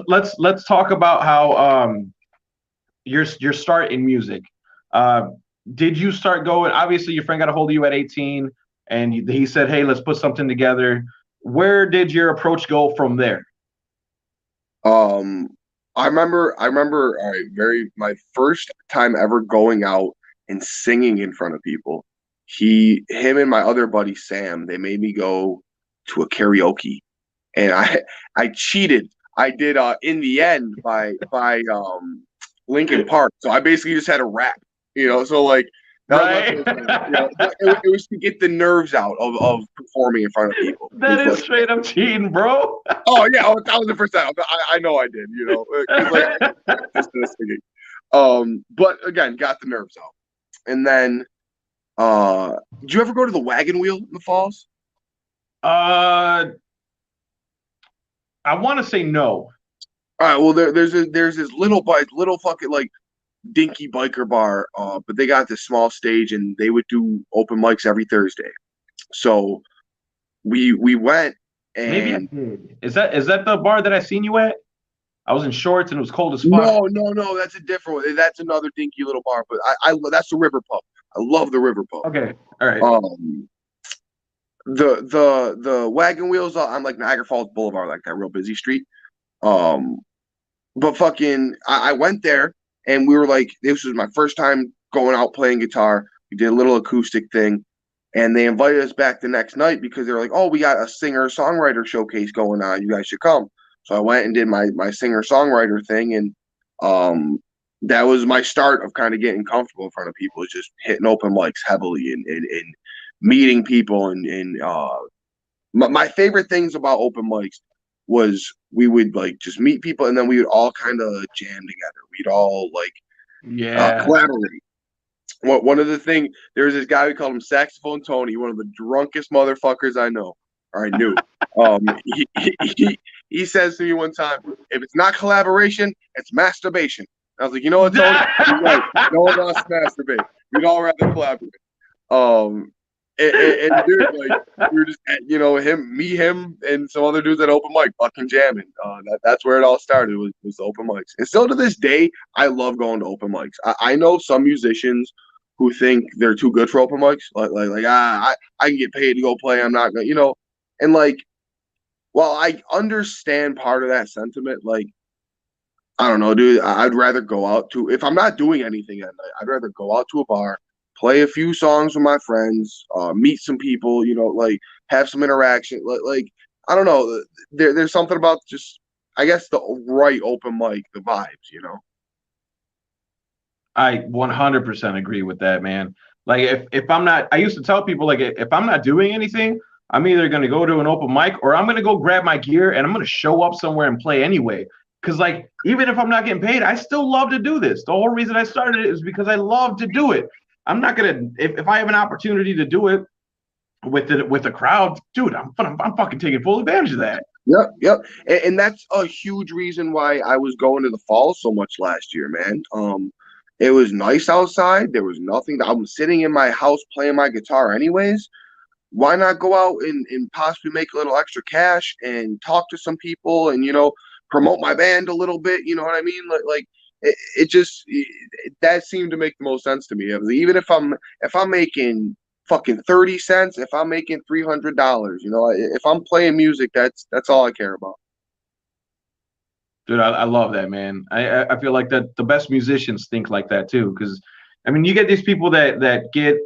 let's talk about how your start in music. Uh, did you start going? Obviously, your friend got a hold of you at 18, and he said, "Hey, let's put something together." Where did your approach go from there? Um, I remember, all right, my first time ever going out and singing in front of people. Him and my other buddy Sam, they made me go to a karaoke, and I cheated. I did In the End by Linkin Park. So I basically just had a rap, you know. So like that was my Right. first time, you know. It was to get the nerves out of performing in front of people. It That was is like, straight up cheating, bro. oh yeah, 1,000%. I know I did, you know, because like I practiced this singing. But again, got the nerves out, and then did you ever go to the Wagon Wheel in the Falls? Uh, I want to say no. All right, well there's this little bike, little fucking like dinky biker bar, but they got this small stage and they would do open mics every Thursday. So we went Maybe I and did. Is that the bar that I seen you at? I was in shorts and it was cold as fuck. no, that's a different one. That's another dinky little bar, but I that's the River Pub. I love the River Pub. Okay, all right. The wagon wheels on like Niagara Falls Boulevard, like that real busy street. Um, but fucking, I went there and we were like, this was my first time going out playing guitar. We did a little acoustic thing, and they invited us back the next night because they were like, oh, we got a singer songwriter showcase going on. You guys should come. So I went and did my singer songwriter thing, and um, that was my start of kind of getting comfortable in front of people. Is just hitting open mics heavily and meeting people and my favorite things about open mics was we would like just meet people and then we would all kind of jam together. We'd all like Yeah. collaborate. One of the thing there was this guy we called him Saxophone Tony, one of the drunkest motherfuckers I know or I knew. He says to me one time, if it's not collaboration, it's masturbation. I was like, you know what, Tony? You're right. No one wants to masturbate. We'd all rather collaborate. Um, and dude, like we were just, you know, him, and some other dudes at open mic, fucking jamming. That's where it all started. Was the open mics, and still to this day, I love going to open mics. I know some musicians who think they're too good for open mics, I can get paid to go play. I'm not gonna, you know, and like, while I understand part of that sentiment, like I don't know, dude. I'd rather go out to if I'm not doing anything at night. I'd rather go out to a bar, play a few songs with my friends, meet some people. You know, like have some interaction. Like I don't know. There's something about just I guess the right open mic, the vibes. You know. I 100% agree with that, man. Like if I'm not, I used to tell people like if I'm not doing anything, I'm either gonna go to an open mic or I'm gonna go grab my gear and I'm gonna show up somewhere and play anyway. Because like even if I'm not getting paid, I still love to do this. The whole reason I started it is because I love to do it. I'm not gonna if I have an opportunity to do it with a crowd, dude, I'm fucking taking full advantage of that. Yep, yep. And that's a huge reason why I was going to the falls so much last year, man. It was nice outside. There was nothing. I'm sitting in my house playing my guitar anyways. Why not go out and possibly make a little extra cash and talk to some people and, promote my band a little bit? You know what I mean? Like it just that seemed to make the most sense to me. It was, even if I'm making fucking 30 cents, if I'm making $300, if I'm playing music, that's all I care about. Dude, I love that, man. I feel like that the best musicians think like that too, because I mean, you get these people that get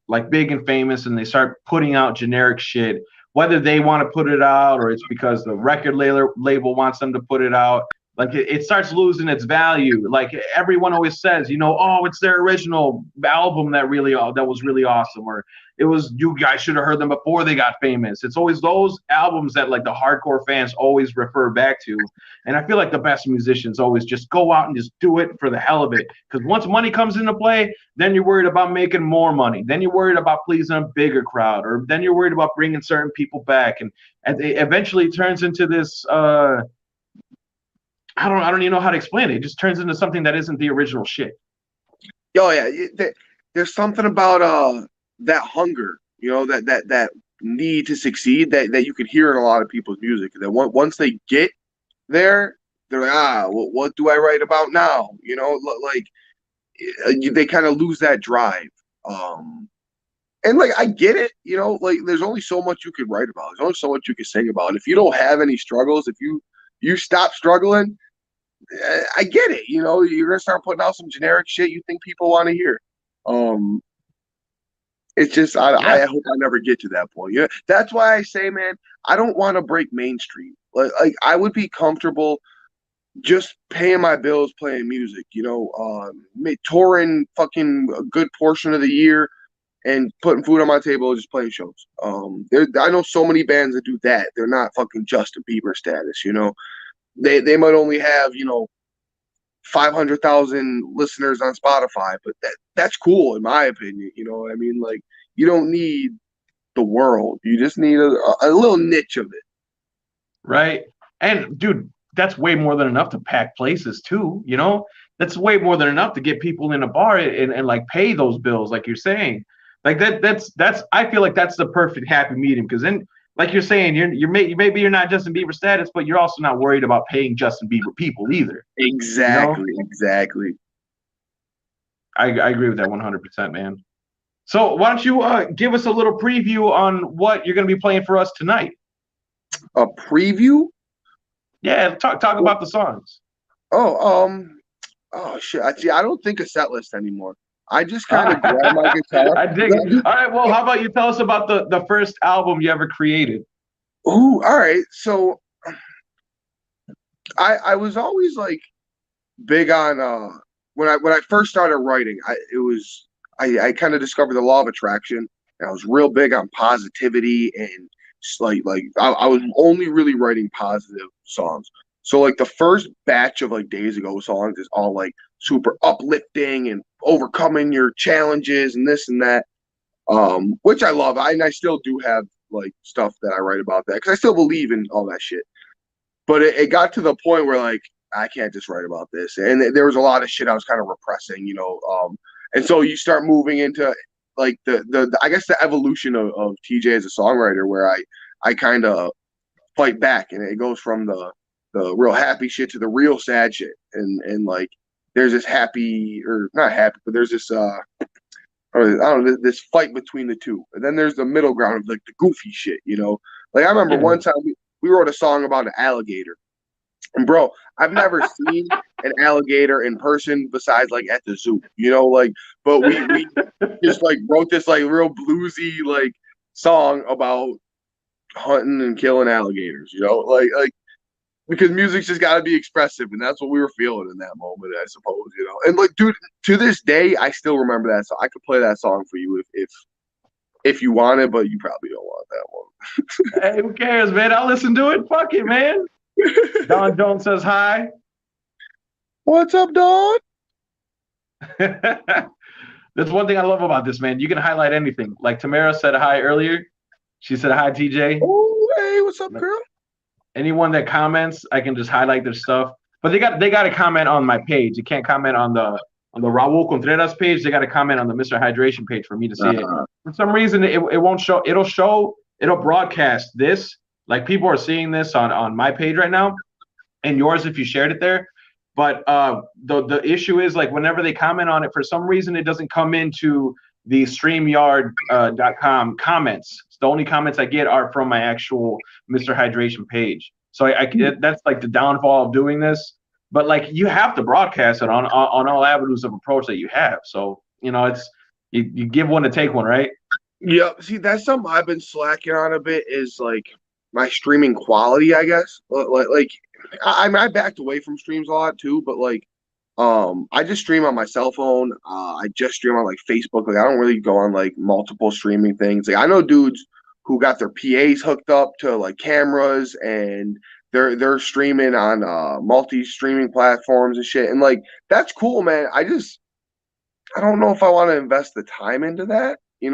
like big and famous, and they start putting out generic shit, whether they want to put it out or it's because the record label wants them to put it out. Like it starts losing its value. Like everyone always says, oh, it's their original album that was really awesome, or it was you guys should have heard them before they got famous. It's always those albums that like the hardcore fans always refer back to. And I feel like the best musicians always just go out and just do it for the hell of it. Because once money comes into play, then you're worried about making more money. Then you're worried about pleasing a bigger crowd, or then you're worried about bringing certain people back. And it eventually turns into this. I don't even know how to explain it. It just turns into something that isn't the original shit. Oh yeah, there's something about that hunger, that need to succeed that you can hear in a lot of people's music. That once they get there, they're like, well, what do I write about now? Like they kind of lose that drive. And like I get it, like there's only so much you could write about. There's only so much you can sing about. If you don't have any struggles, if you stop struggling, I get it. You're gonna start putting out some generic shit you think people want to hear. Um, it's just I Yeah. hope I never get to that point. Yeah, that's why I say, man, I don't want to break mainstream. Like I would be comfortable just paying my bills, playing music. Touring fucking a good portion of the year and putting food on my table, just playing shows. I know so many bands that do that. They're not fucking Justin Bieber status. They might only have 500,000 listeners on Spotify, but that's cool in my opinion. You know what I mean? Like you don't need the world. You just need a little niche of it. Right. And dude, that's way more than enough to pack places too. That's way more than enough to get people in a bar and like pay those bills, like you're saying. Like that's I feel like that's the perfect happy medium, because then like you're saying, maybe you're not Justin Bieber status, but you're also not worried about paying Justin Bieber people either. Exactly. I agree with that 100%, man. So why don't you give us a little preview on what you're going to be playing for us tonight? A preview? Yeah, talk about the songs. Oh shit! I don't think a set list anymore. I just kind of grab my guitar. I dig it. All right, well, how about you tell us about the first album you ever created? Ooh, all right. So I was always like big on when I first started writing. I kind of discovered the law of attraction, and I was real big on positivity and I was only really writing positive songs. So like the first batch of like Days Ago songs is all like super uplifting and overcoming your challenges and this and that, which I love. I still do have like stuff that I write about that because I still believe in all that shit. But it got to the point where like I can't just write about this, and there was a lot of shit I was kind of repressing, and so you start moving into like the I guess the evolution of TJ as a songwriter, where I kind of fight back, and it goes from the real happy shit to the real sad shit, and like there's this happy or not happy, but there's this I don't know, this fight between the two, and then there's the middle ground of like the goofy shit, Like I remember one time we wrote a song about an alligator, and bro, I've never seen an alligator in person besides like at the zoo, like. But we just like wrote this like real bluesy like song about hunting and killing alligators, like because music's just got to be expressive, and that's what we were feeling in that moment, I suppose, And like, dude, to this day, I still remember that song. I could play that song for you if you want it, but you probably don't want that one. Hey, who cares, man? I'll listen to it. Fuck it, man. Don Jones says hi. What's up, Don? That's one thing I love about this, man. You can highlight anything. Like Tamara said hi earlier. She said hi, TJ. Oh, hey, what's up, girl? Anyone that comments, I can just highlight their stuff. But they got to comment on my page. You can't comment on the Raul Contreras page. They got to comment on the Mr. Hydration page for me to see it. For some reason, it won't show. It'll broadcast this. Like people are seeing this on my page right now, and yours if you shared it there. But the issue is like whenever they comment on it, for some reason it doesn't come into the StreamYard.com comments. The only comments I get are from my actual Mr. Hydration page. So that's like the downfall of doing this. But like you have to broadcast it on all avenues of approach that you have. So it's you give one to take one, right? Yeah, see, that's something I've been slacking on a bit is like my streaming quality, I guess. I backed away from streams a lot too, but like I just stream on my cell phone. I just stream on like Facebook. Like I don't really go on like multiple streaming things. Like I know dudes who got their PAs hooked up to like cameras and they're streaming on multi-streaming platforms and shit. And like that's cool, man. I don't know if I want to invest the time into that. Hey,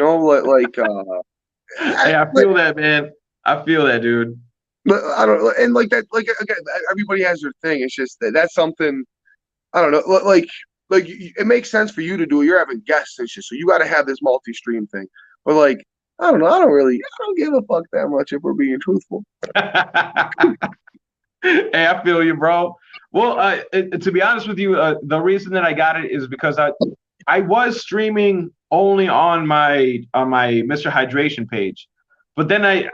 I feel that, man. I feel that, dude. But I don't, and like that, like again, everybody has their thing. It's just that's something I don't know. Like it makes sense for you to do it. You're having guests and shit, so you got to have this multi-stream thing. But like, I don't know. I don't give a fuck that much if we're being truthful. Hey, I feel you, bro. Well, to be honest with you, the reason that I got it is because I was streaming only on my Mr. Hydration page, but then I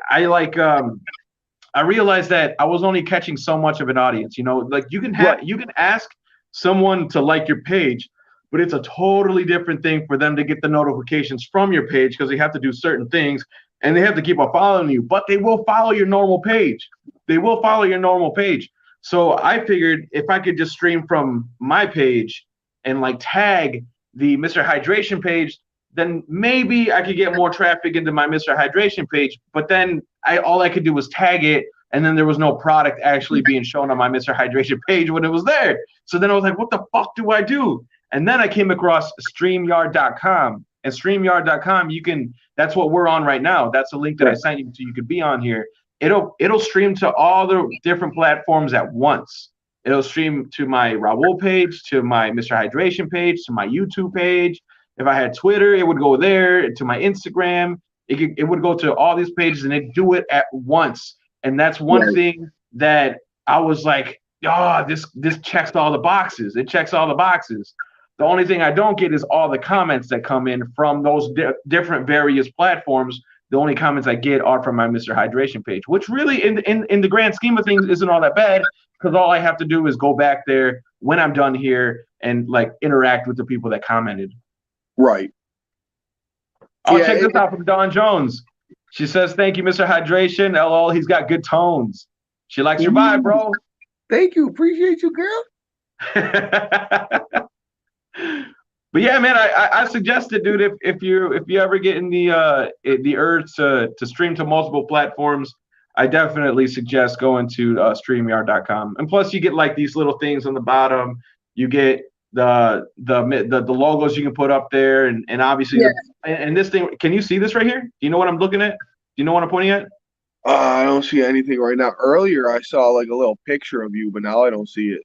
realized that I was only catching so much of an audience. Like you can ask someone to like your page, but it's a totally different thing for them to get the notifications from your page because they have to do certain things and they have to keep on following you. But they will follow your normal page. They will follow your normal page. So I figured if I could just stream from my page and like tag the Mr. Hydration page, then maybe I could get more traffic into my Mr. Hydration page. But then all I could do was tag it, and then there was no product actually being shown on my Mr. Hydration page when it was there. So then I was like, what the fuck do I do? And then I came across StreamYard.com. And StreamYard.com, that's what we're on right now. That's the link that I sent you so you could be on here. It'll stream to all the different platforms at once. It'll stream to my Raul page, to my Mr. Hydration page, to my YouTube page. If I had Twitter, it would go there, to my Instagram. It would go to all these pages, and it do it at once. And that's one thing that I was like, this checks all the boxes. It checks all the boxes. The only thing I don't get is all the comments that come in from those different various platforms. The only comments I get are from my Mr. Hydration page, which really, in the grand scheme of things, isn't all that bad because all I have to do is go back there when I'm done here and like interact with the people that commented. Right. Check this out from Dawn Jones. She says, "Thank you, Mr. Hydration. LOL, he's got good tones." She likes your vibe, bro. Thank you. Appreciate you, girl. But yeah, man, I suggest it, dude. If you ever get in the urge to stream to multiple platforms, I definitely suggest going to StreamYard.com. And plus, you get like these little things on the bottom. You get the logos you can put up there, and obviously, and this thing. Can you see this right here? Do you know what I'm looking at? Do you know what I'm pointing at? I don't see anything right now. Earlier, I saw like a little picture of you, but now I don't see it.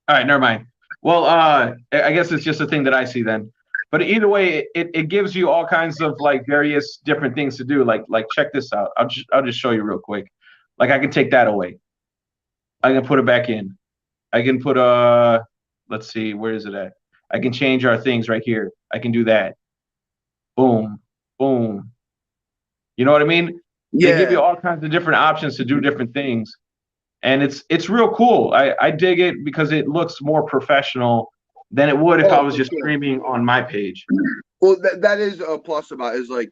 All right, never mind. Well, I guess it's just a thing that I see then. But either way, it gives you all kinds of like various different things to do. Like check this out. I'll just show you real quick. Like I can take that away. I can put it back in. I can put let's see, where is it at? I can change our things right here. I can do that. Boom, boom. You know what I mean? Yeah. They give you all kinds of different options to do different things. And it's real cool. I dig it because it looks more professional than it would if I was just streaming on my page. Well, that is a plus about it, is like,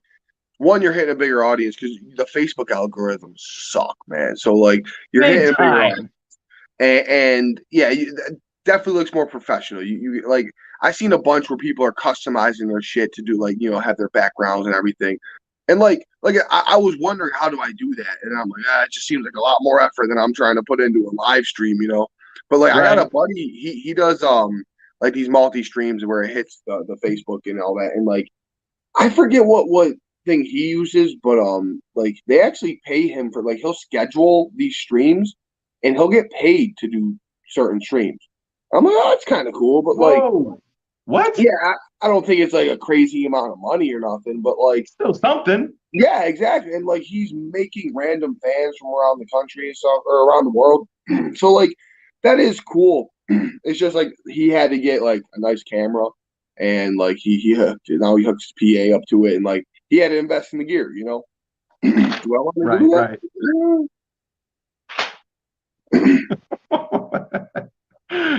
one, you're hitting a bigger audience because the Facebook algorithms suck, man. So like you're hitting a bigger audience, and yeah, that definitely looks more professional. You like I've seen a bunch where people are customizing their shit to do like have their backgrounds and everything. And I was wondering how do I do that, and I'm like, it just seems like a lot more effort than I'm trying to put into a live stream, you know. But like I got a Right. buddy, he does like these multi streams where it hits the Facebook and all that, and like I forget what thing he uses, but like they actually pay him for like he'll schedule these streams, and he'll get paid to do certain streams. I'm like, oh, that's kind of cool, but like, Whoa. What? yeah, I don't think it's like a crazy amount of money or nothing, but like, Still something. yeah, exactly. And like he's making random fans from around the country and stuff or around the world. So like that is cool. It's just like he had to get like a nice camera and like now he hooks his PA up to it and like he had to invest in the gear, you know. Do I want to Right, right. do that?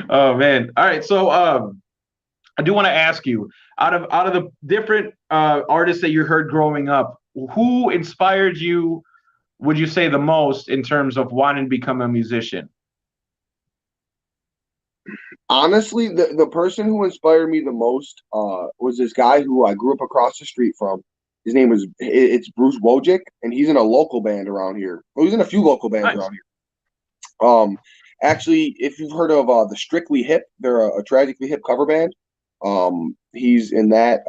Oh man. All right. So I do want to ask you, out of the different artists that you heard growing up, who inspired you, would you say, the most in terms of wanting to become a musician? Honestly, the person who inspired me the most was this guy who I grew up across the street from. His name is it's Bruce Wojcik, and he's in a local band around here. Well, he's in a few local bands Nice. around here. Actually, if you've heard of the Strictly Hip, they're a tragically hip cover band. He's in that.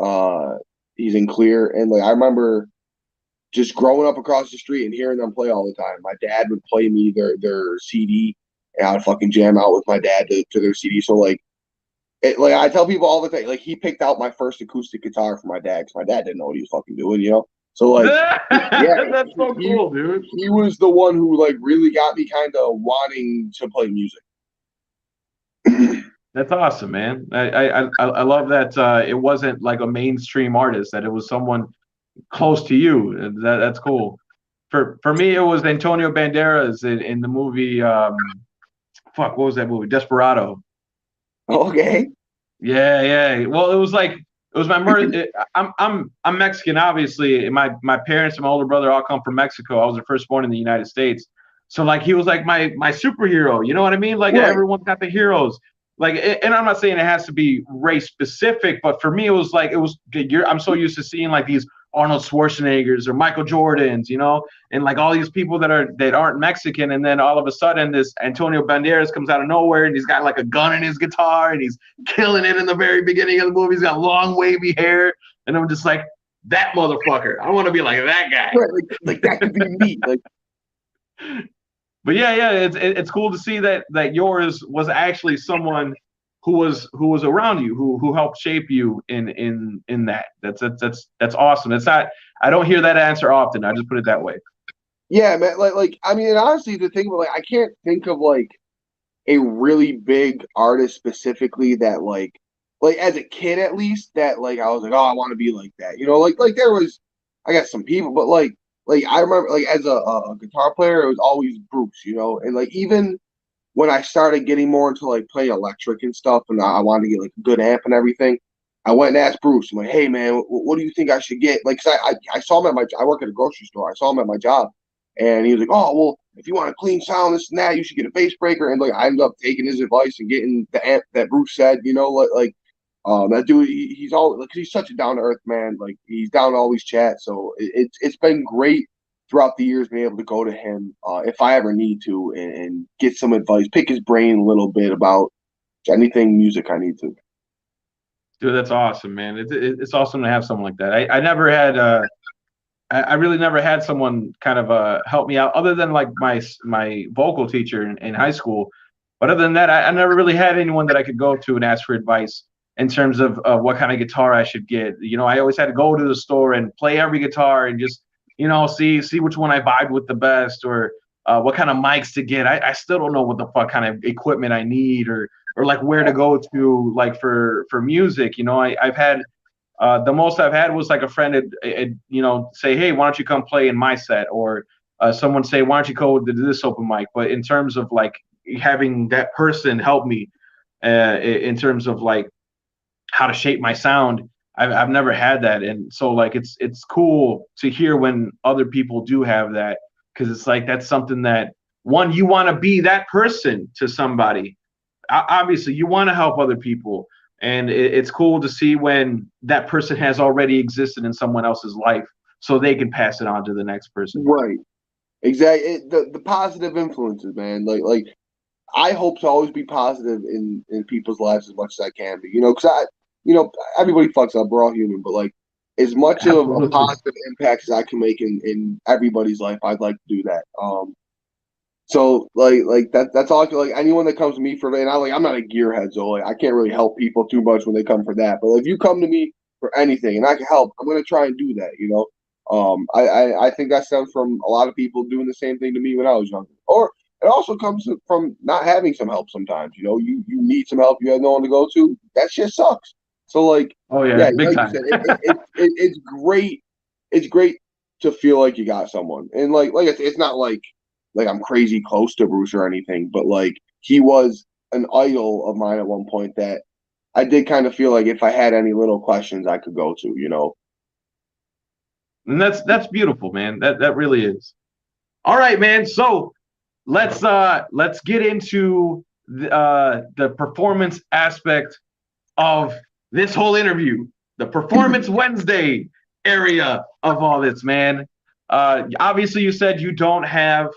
He's in Clear, and like I remember just growing up across the street and hearing them play all the time. My dad would play me their CD, and I'd fucking jam out with my dad to their CD. So like I tell people all the time, like he picked out my first acoustic guitar for my dad because my dad didn't know what he was fucking doing, you know. So like, yeah, That's so he cool, dude. he was the one who like really got me kind of wanting to play music. That's awesome, man. I love that it wasn't like a mainstream artist, that it was someone close to you. That's cool. For me, it was Antonio Banderas in the movie. Fuck, what was that movie? Desperado. Okay, Yeah, yeah. Well, it was like it was my mother. I'm Mexican, obviously. And my parents and my older brother all come from Mexico. I was the firstborn in the United States, so like he was like my superhero. You know what I mean? Like right. everyone's got the heroes. Like, and I'm not saying it has to be race specific, but for me, it was like it was. I'm so used to seeing like these Arnold Schwarzeneggers or Michael Jordans, you know, and like all these people that aren't Mexican, and then all of a sudden this Antonio Banderas comes out of nowhere and he's got like a gun in his guitar and he's killing it in the very beginning of the movie. He's got long wavy hair, and I'm just like, that motherfucker. I want to be like that guy. Right, like that could be me. Like, But yeah, yeah, it's cool to see that yours was actually someone who was around you, who helped shape you in that. That's awesome. It's not, I don't hear that answer often. I just put it that way. yeah, man. Like I mean, and honestly, the thing about like I can't think of like a really big artist specifically that like as a kid at least that like I was like, oh, I want to be like that. You know, like there was I got some people, but like I remember like as a guitar player, it was always Bruce, you know, and like even when I started getting more into like playing electric and stuff, and I wanted to get like a good amp and everything, I went and asked Bruce. I'm like, hey man, what do you think I should get? Like, 'cause I saw him at I work at a grocery store. I saw him at my job, and he was like, oh well, if you want a clean sound, this and that, you should get a bass breaker. And like I ended up taking his advice and getting the amp that Bruce said. You know, that dude, he's all like he's such a down to earth man. Like he's down to always chat. So it's been great throughout the years being able to go to him if I ever need to and get some advice, pick his brain a little bit about anything music I need to. Dude, that's awesome, man. It's awesome to have someone like that. I never had I really never had someone kind of help me out other than like my vocal teacher in high school. But other than that, I never really had anyone that I could go to and ask for advice in terms of what kind of guitar I should get. You know, I always had to go to the store and play every guitar and just, you know, see which one I vibe with the best, or what kind of mics to get. I still don't know what the fuck kind of equipment I need, or like where to go to like for music. You know, I've had the most I've had was like a friend you know, say, hey, why don't you come play in my set, or someone say, why don't you go to this open mic. But in terms of like having that person help me in terms of like how to shape my sound, I've never had that. And so like it's cool to hear when other people do have that, because it's like that's something that, one, you want to be that person to somebody. Obviously you want to help other people, and it's cool to see when that person has already existed in someone else's life, so they can pass it on to the next person. Right. Exactly. The positive influences, man. Like I hope to always be positive in people's lives as much as I can be. Because everybody fucks up. We're all human, but like as much of a Absolutely. positive impact as I can make in everybody's life, I'd like to do that. So like that's all I can, like anyone that comes to me for, and I'm not a gearhead, so like I can't really help people too much when they come for that. But if you come to me for anything and I can help, I'm gonna try and do that. I think that stems from a lot of people doing the same thing to me when I was younger. Or it also comes from not having some help sometimes. You need some help, you have no one to go to. That shit sucks. So like, Oh yeah, yeah, big like you time. said, it's great. It's great to feel like you got someone, and like it's not like I'm crazy close to Bruce or anything, but like he was an idol of mine at one point that I did kind of feel like if I had any little questions I could go to. And that's beautiful, man. That really is. All right, man. So let's get into the performance aspect of this whole interview, the Performance Wednesday area of all this, man. Obviously, you said you don't have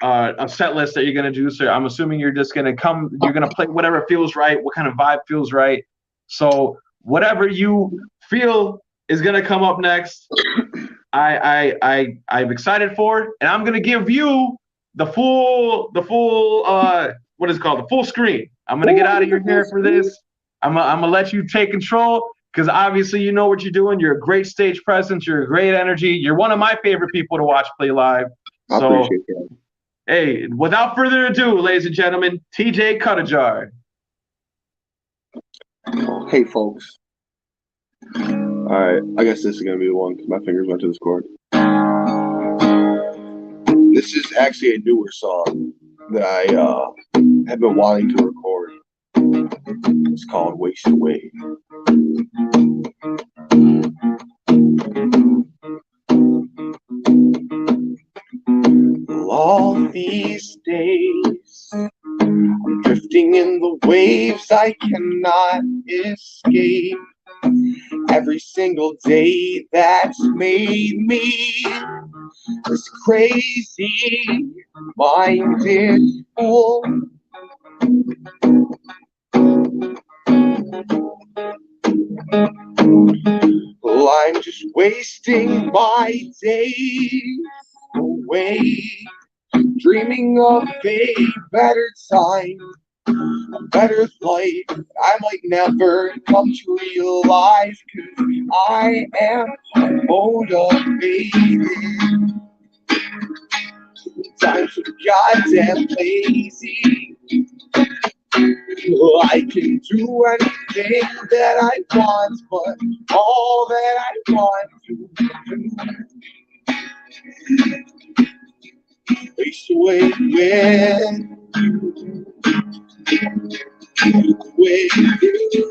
a set list that you're going to do, so I'm assuming you're just going to you're going to play whatever feels right, what kind of vibe feels right. So whatever you feel is going to come up next, I'm excited for, and I'm going to give you the full what is it called, the full screen. I'm going to get out of your hair for this. I'm gonna let you take control, because obviously you know what you're doing. You're a great stage presence. You're a great energy. You're one of my favorite people to watch play live. I So, appreciate that. hey, without further ado, ladies and gentlemen, TJ Cutajar. Hey, folks. All right, I guess this is gonna be the one because my fingers went to this chord. This is actually a newer song that I have been wanting to record. It's called "Waste Away." All these days, I'm drifting in the waves I cannot escape. Every single day that's made me this crazy minded fool. Well, I'm just wasting my days away, dreaming of a better time, a better life I might never come to realize, cause I am motivated. I'm so goddamn lazy. I can do anything that I want, but all that I want to do, waste away with you, with you.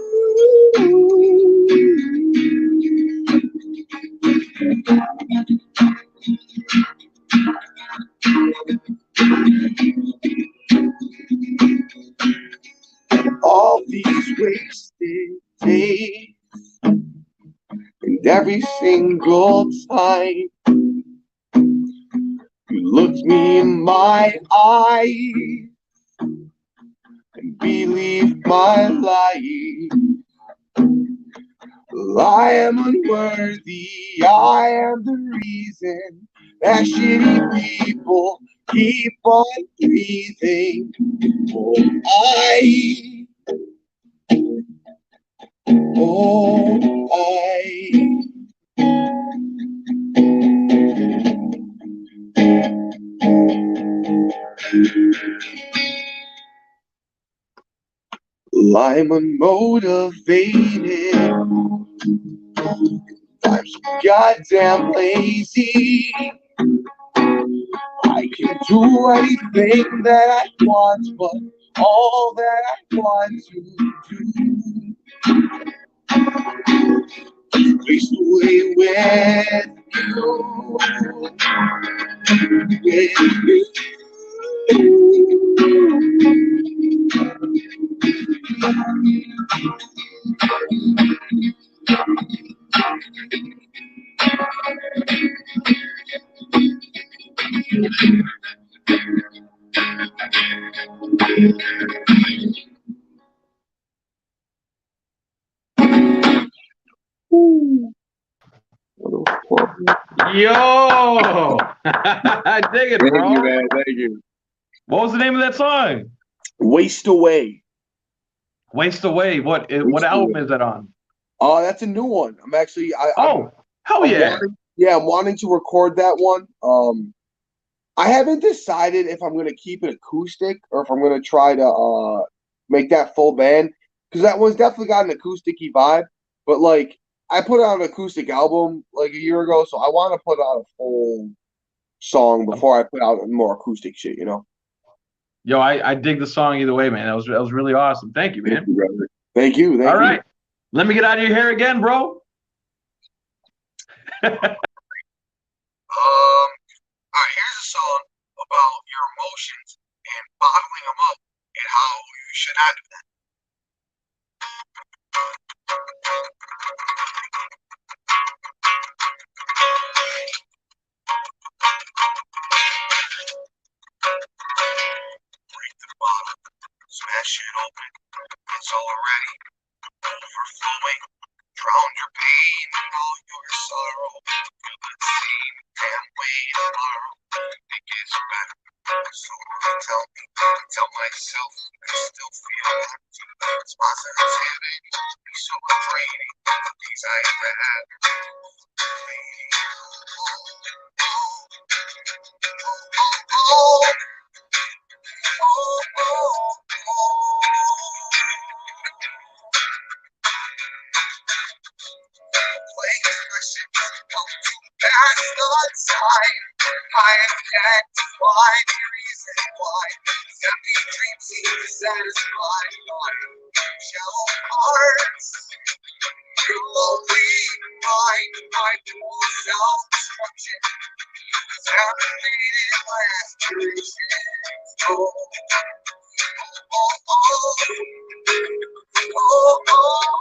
All these wasted days, and every single time you looked me in my eyes and believed my life. Well, I am unworthy, I am the reason that shitty people keep on breathing. I'm unmotivated. I'm so goddamn lazy. I can do anything that I want, but all that I want to do, waste away with you, with you. Yo, I dig it, Thank bro. you, man. Thank you. What was the name of that song? Waste Away. Waste Away. What Waste album Away. is that on? That's a new one. I'm actually Oh, hell I'm yeah. I'm wanting to record that one. I haven't decided if I'm gonna keep it acoustic or if I'm gonna try to make that full band because that one's definitely got an acousticy vibe. But like I put out an acoustic album like a year ago, so I want to put out a full song before I put out more acoustic shit. You know. Yo, I dig the song either way, man. That was really awesome. Thank you, Thank man. you, brother. Thank you. All right. Let me get out of your hair again, bro. All right, here's a song about your emotions and bottling them up and how you should not do that. Break the bottle, smash it open, it's already overflowing. Drown your pain and all your sorrow. Feel the same damn way tomorrow. It gets better. So tell myself I still feel empty. It's positivity, be so draining. These I had. That's the time. I identify the reason why. Empty dreams seem to satisfy my shallow hearts. Your lonely mind, my full self-destruction. Contaminated my aspirations. Oh, oh, oh, oh, oh,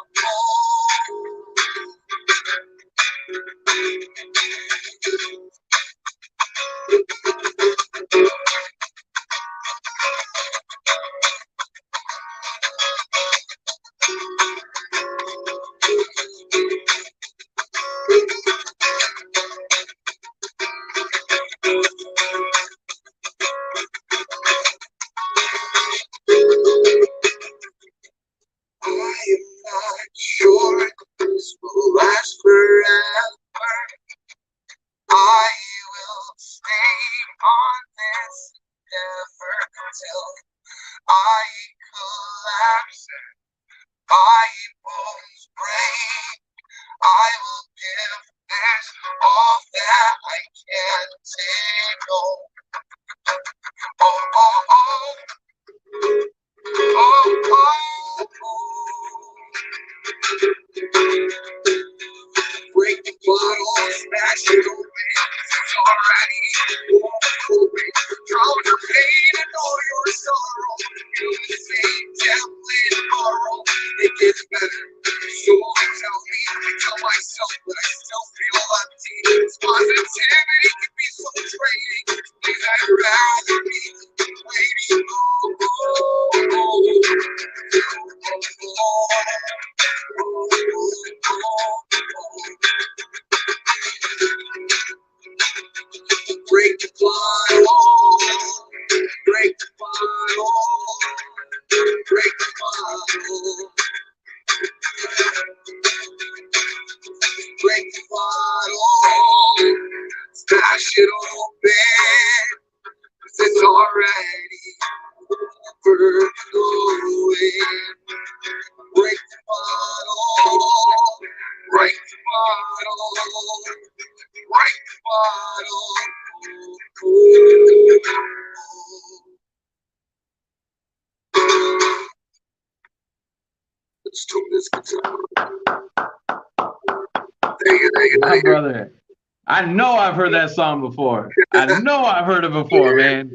I am not sure this will last forever. I will stay on this endeavor until I collapse and my bones break. I will give this all that I can take. Oh, oh, oh, oh, oh, oh, oh. Break the bottle, smash it open. It's already overflowing. Drown your pain and all your sorrow. Feel the same damn way tomorrow. It gets better. So tell myself that I still feel empty. This positivity can be so draining. Please, I'd rather be waiting. Oh, oh, oh, break the bottle, break the bottle, break the bottle, break the bottle, smash it open, 'cause it's already overflowing. Break the bottle, break the bottle, break the bottle. Let's tune this guitar. My brother. I know I've heard that song before. I know I've heard it before, man.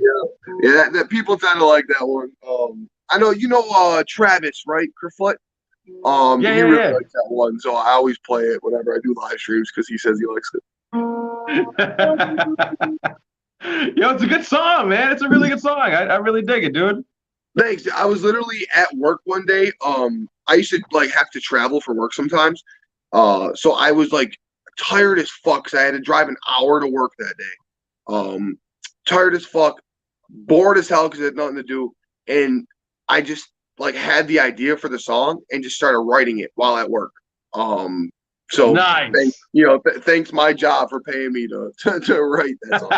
Yeah, that people tend to like that one. I know you know Travis, right? Kerfoot. He really likes that one, so I always play it whenever I do live streams because he says he likes it. Yo, it's a good song, man. It's a really good song. I really dig it, dude. Thanks. I was literally at work one day. I used to like have to travel for work sometimes. So I was like tired as fuck 'cause I had to drive an hour to work that day. Tired as fuck, bored as hell because I had nothing to do, and I just like had the idea for the song and just started writing it while at work. Um, so thanks, Nice. thanks my job for paying me to write that song.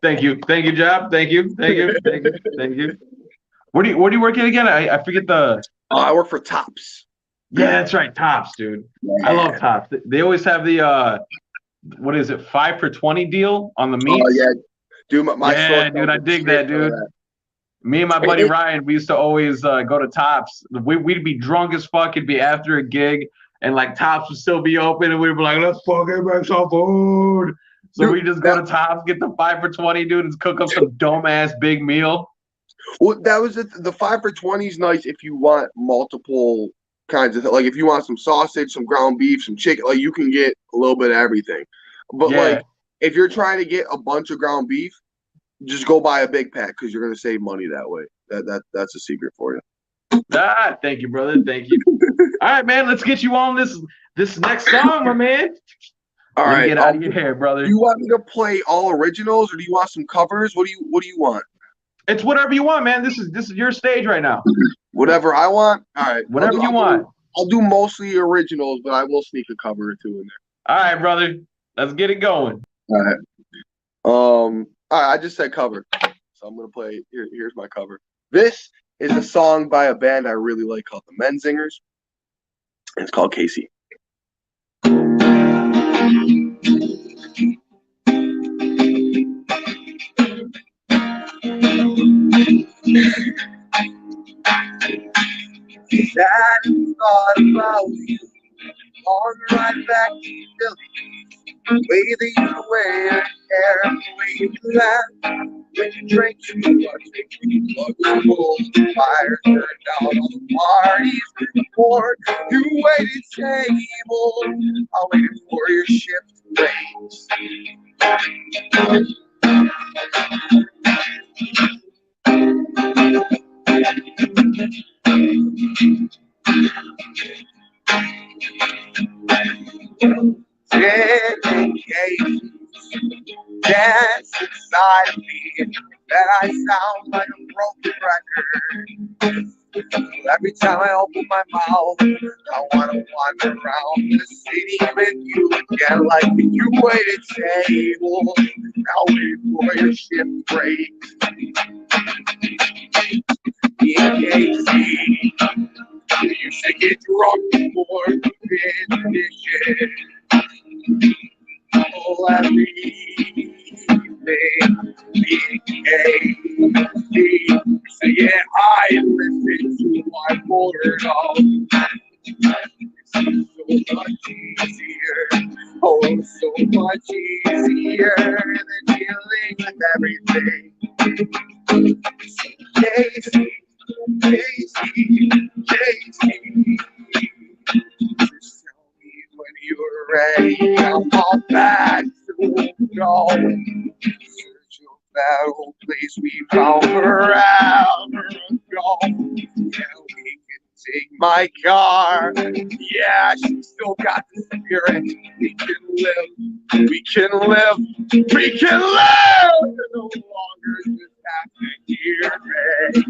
Thank you, Job. Thank you. Where do you work at again? I forget the. I work for Tops. Yeah, that's right, Tops, dude. I love Yeah. Tops. They always have the what is it, 5 for 20 deal on the Oh meats? yeah, dude, my store Yeah, dude, sells I a dig shit that, ton of dude. that. Me and my buddy Ryan, we used to always go to Tops. We'd be drunk as fuck. It'd be after a gig, and like Tops would still be open, and we'd be like, "Let's fucking make some food." So Dude, we just go to Tops, get the 5 for 20, dude, and cook up some dome ass big meal. that was the 5 for 20 is nice if you want multiple kinds of like if you want some sausage, some ground beef, some chicken, like you can get a little bit of everything. But Yeah. like if you're trying to get a bunch of ground beef, just go buy a big pack because you're gonna save money that way. That's a secret for you. Ah, thank you, brother. Thank you. All right, man. Let's get you on this next song, my man. All Let me right. get out of your hair, Do brother. you want me to play all originals or do you want some covers? What do you want? It's whatever you want, man. This is your stage right now. Whatever I want. All right. I'll Whatever do you I'll want. do I'll do mostly originals, but I will sneak a cover or two in All right, brother. Let's get it going. there. All right. All right, I just said cover. So I'm gonna play here's my cover. This is a song by a band I really like called the Menzingers. And it's called Casey. That thought about you on the ride back to Philly. The way that you wear your hair, the way you laugh when you drink too much, bugs full, fire turned down all the parties before you waited table. I waited for your shift rates. Dedications dance inside of me that I sound like a broken record. Every time I open my mouth, I wanna wander around the city with you again, like you waited table. Now wait for your shift break. EKC, you should get drunk before the finish. Oh, every evening, EKC, say it high and listen to my word. It's so much easier, oh, so much easier than dealing with everything. Casey, Casey, Casey, just tell me when you're ready. I'm all back to go. Search your battle place we found forever ago. Yeah, we can take my car. Yeah, she still got the spirit. We can live. We can live. We can live. No longer just have to hear it.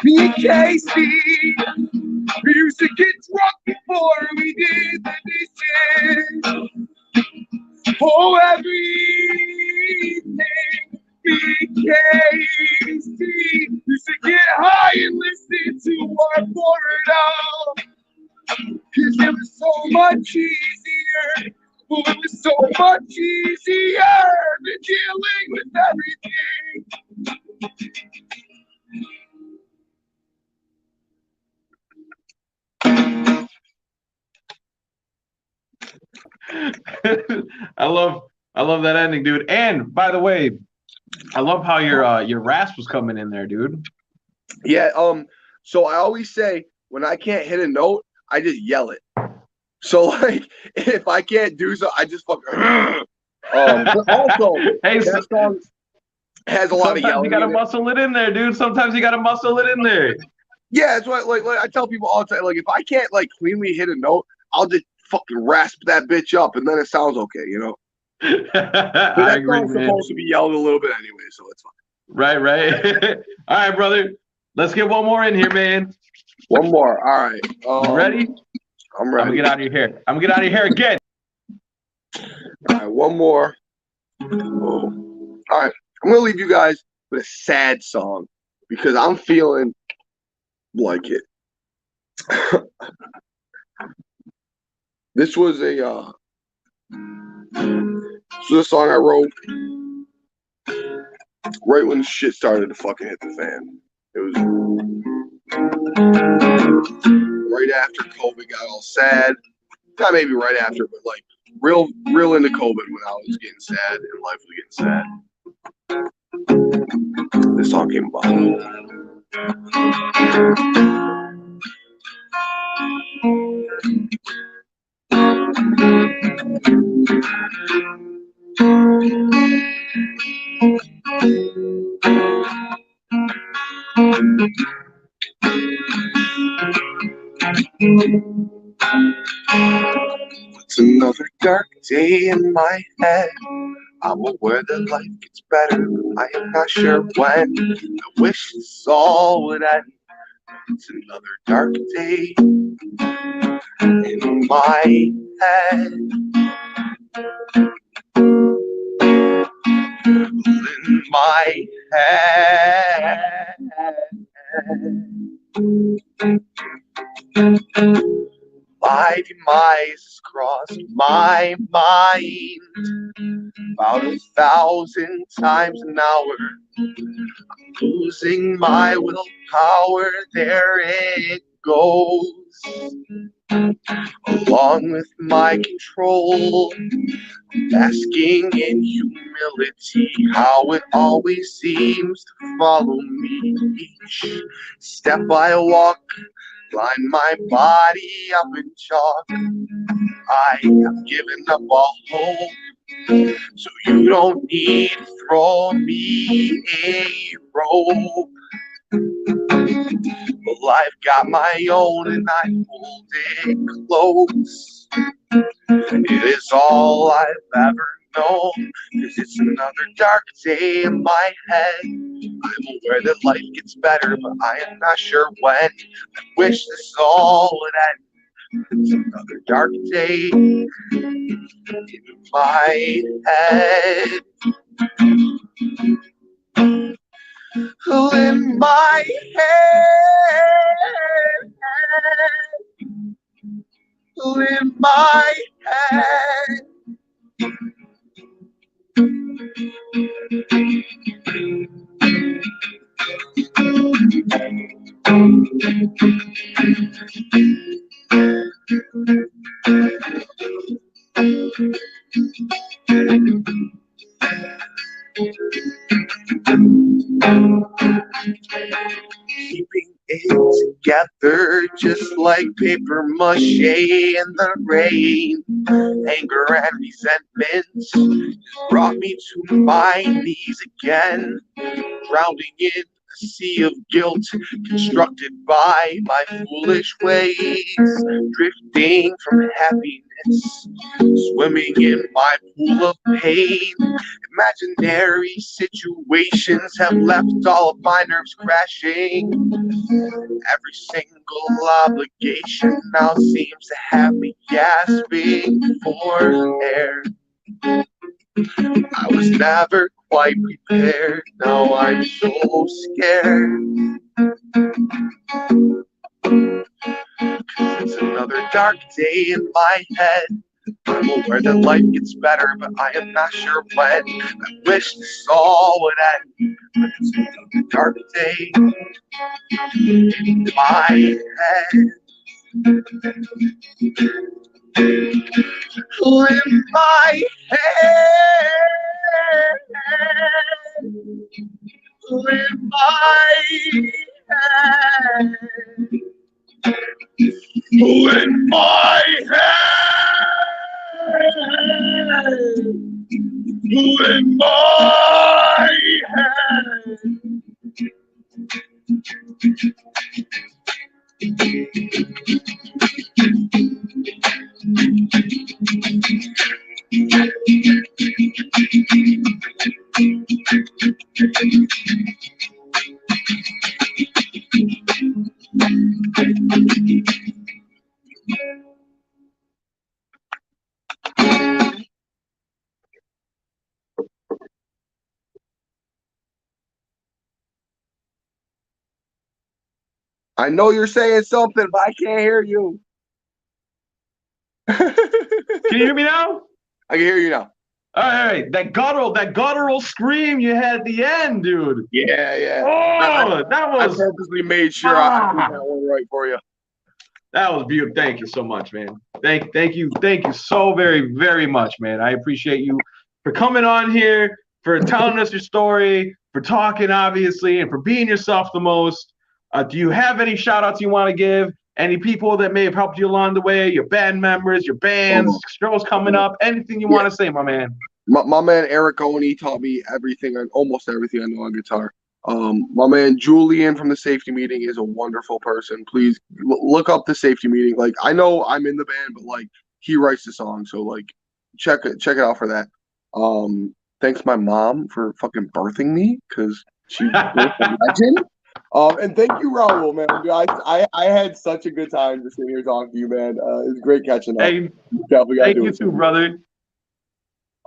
Me and Casey, we used to get drunk before we did the dishes. Oh, everything. Me and Casey used to get high and listen to our boredom. Cause it was so much easier. Well, it was so much easier than dealing with everything. I love love that ending, dude. And by the way, I love how your rasp was coming in there, dude. Yeah. So I always say when I can't hit a note, I just yell it. So like if I can't do so, I just fucking. But also Hey, that song has a lot of sometimes you yelling gotta in it. muscle it in there, dude. Sometimes you gotta muscle it in there. Yeah, it's what like I tell people all the time. Like if I can't like cleanly hit a note, I'll just fucking rasp that bitch up, and then it sounds okay, you know. But I that agree, song's man. supposed to be yelled a little bit anyway, so it's fine. Right, right. All right, brother. Let's get one more in here, man. One more. All right. You ready? I'm I'm ready. gonna get out of your hair. I'm gonna get out of your hair again. All right, one more. Oh. All right. I'm gonna leave you guys with a sad song because I'm feeling like it. This was a song I wrote right when shit started to fucking hit the fan. It was right after COVID got all sad. Not maybe right after, but like real into COVID when I was getting sad and life was getting sad. This song came about. It's another dark day in my head. I'm aware that life gets better, but I am not sure when. I wish this all would end. It's another dark day in my head. In my head. My demise has crossed my mind about 1,000 times an hour. Losing my willpower, there it goes. Along with my control, basking in humility, how it always seems to follow me. Each step I walk, line my body up in chalk. I have given up all hope, so you don't need to throw me a rope. Well, I've got my own and I hold it close. It is all I've ever known, 'cause it's another dark day in my head. I'm aware that life gets better, but I am not sure when. I wish this all would end. It's another dark day in my head. In my head. In my head. Keeping it together just like paper mache in the rain. Anger and resentment brought me to my knees again, drowning in a sea of guilt constructed by my foolish ways, drifting from happiness, swimming in my pool of pain. Imaginary situations have left all of my nerves crashing. Every single obligation now seems to have me gasping for air. I was never quite prepared, now I'm so scared. 'Cause it's another dark day in my head. I'm aware that life gets better, but I am not sure when. I wish this all would end, but it's another dark day in my head. in my head, in my head, in my head, in my head. I know you're saying something, but I can't hear you. Can you hear me now? I can hear you now. All right. That guttural scream you had at the end, dude. Yeah. Oh, I purposely made sure I did that one right for you. That was beautiful. Thank you so much, man. Thank you so very, very much, man. I appreciate you for coming on here, for telling us your story, for talking, obviously, and for being yourself the most. Do you have any shout outs you want to give? Any people that may have helped you along the way, your band members, your bands, shows coming up, anything you want to say, my man? My man Eric Oni taught me everything, almost everything I know on guitar. My man Julian from the safety meeting is a wonderful person. Please look up the safety meeting. Like, I know I'm in the band, but like, he writes the song, so like check it out for that. Thanks my mom for fucking birthing me, because she's a legend. And thank you, Raul, man. I had such a good time just sitting here talking to you, man. It was great catching up. Hey, thank you too, brother.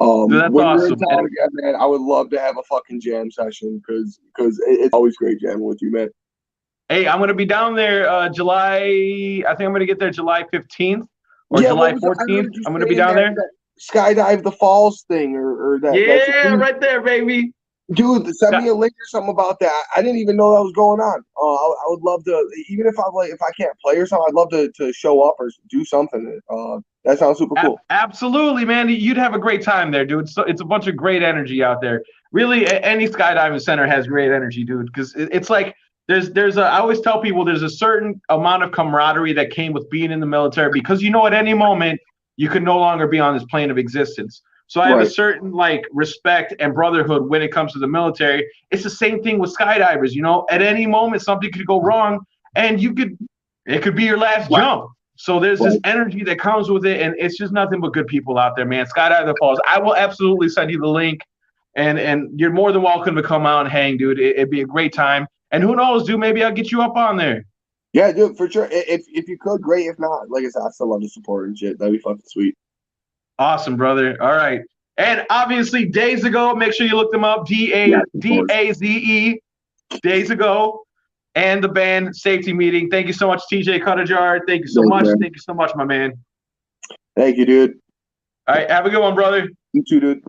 Dude, that's when awesome, you're in town again, man, I would love to have a fucking jam session because it's always great jamming with you, man. Hey, I'm gonna be down there July. I think I'm gonna get there July 15th or July 14th. I'm gonna be down there. That skydive the falls thing or that. Yeah, right there, baby. Dude, send me a link or something about that. I didn't even know that was going on. I would love to, even if I can't play or something, I'd love to show up or do something. That sounds super cool. Absolutely, man. You'd have a great time there, dude. It's a bunch of great energy out there. Really, any skydiving center has great energy, dude. Because it's like I always tell people there's a certain amount of camaraderie that came with being in the military, because at any moment you could no longer be on this plane of existence. So I have a certain like respect and brotherhood when it comes to the military. It's the same thing with skydivers. At any moment something could go wrong, and it could be your last jump. So there's this energy that comes with it, and it's just nothing but good people out there, man. Skydive the Falls. I will absolutely send you the link, and you're more than welcome to come out and hang, dude. It'd be a great time. And who knows, dude? Maybe I'll get you up on there. Yeah, dude, for sure. If you could, great. If not, like I said, I still love the support and shit. That'd be fucking sweet. Awesome, brother. All right. And obviously, Days Ago, make sure you look them up. DAZE, Days Ago, and the band Safety Meeting. Thank you so much, TJ Cutajar. Thank you so much. Man. Thank you so much, my man. Thank you, dude. All right. Have a good one, brother. You too, dude.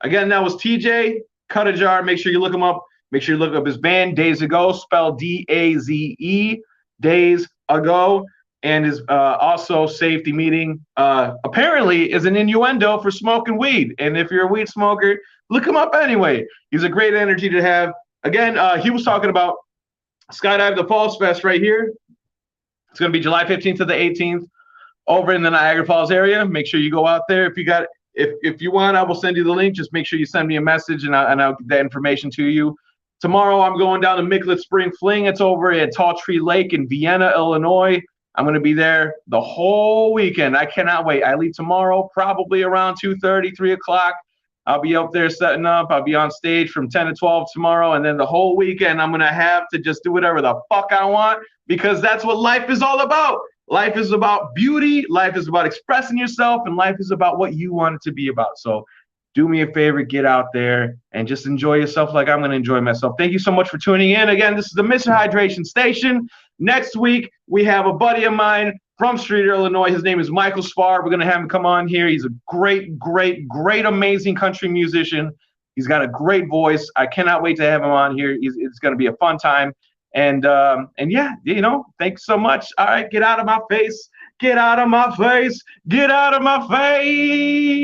Again, that was TJ Cutajar. Make sure you look him up. Make sure you look up his band, Days Ago, spelled DAZE, Days Ago. And his also Safety Meeting apparently is an innuendo for smoking weed. And if you're a weed smoker, look him up anyway. He's a great energy to have. Again, he was talking about Skydive the Falls Fest right here. It's going to be July 15th to the 18th over in the Niagara Falls area. Make sure you go out there. If you want, I will send you the link. Just make sure you send me a message, and I'll get that information to you. Tomorrow, I'm going down to Micklet Spring Fling. It's over at Tall Tree Lake in Vienna, Illinois. I'm going to be there the whole weekend. I cannot wait. I leave tomorrow probably around 2:30, 3 o'clock. I'll be up there setting up. I'll be on stage from 10 to 12 tomorrow. And then the whole weekend, I'm going to have to just do whatever the fuck I want, because that's what life is all about. Life is about beauty. Life is about expressing yourself. And life is about what you want it to be about. So do me a favor, get out there and just enjoy yourself like I'm going to enjoy myself. Thank you so much for tuning in. Again, this is the Mr. Hydration Station. Next week, we have a buddy of mine from Streeter, Illinois. His name is Michael Spar. We're going to have him come on here. He's a great, amazing country musician. He's got a great voice. I cannot wait to have him on here. It's going to be a fun time. And yeah, thanks so much. All right, get out of my face. Get out of my face. Get out of my face.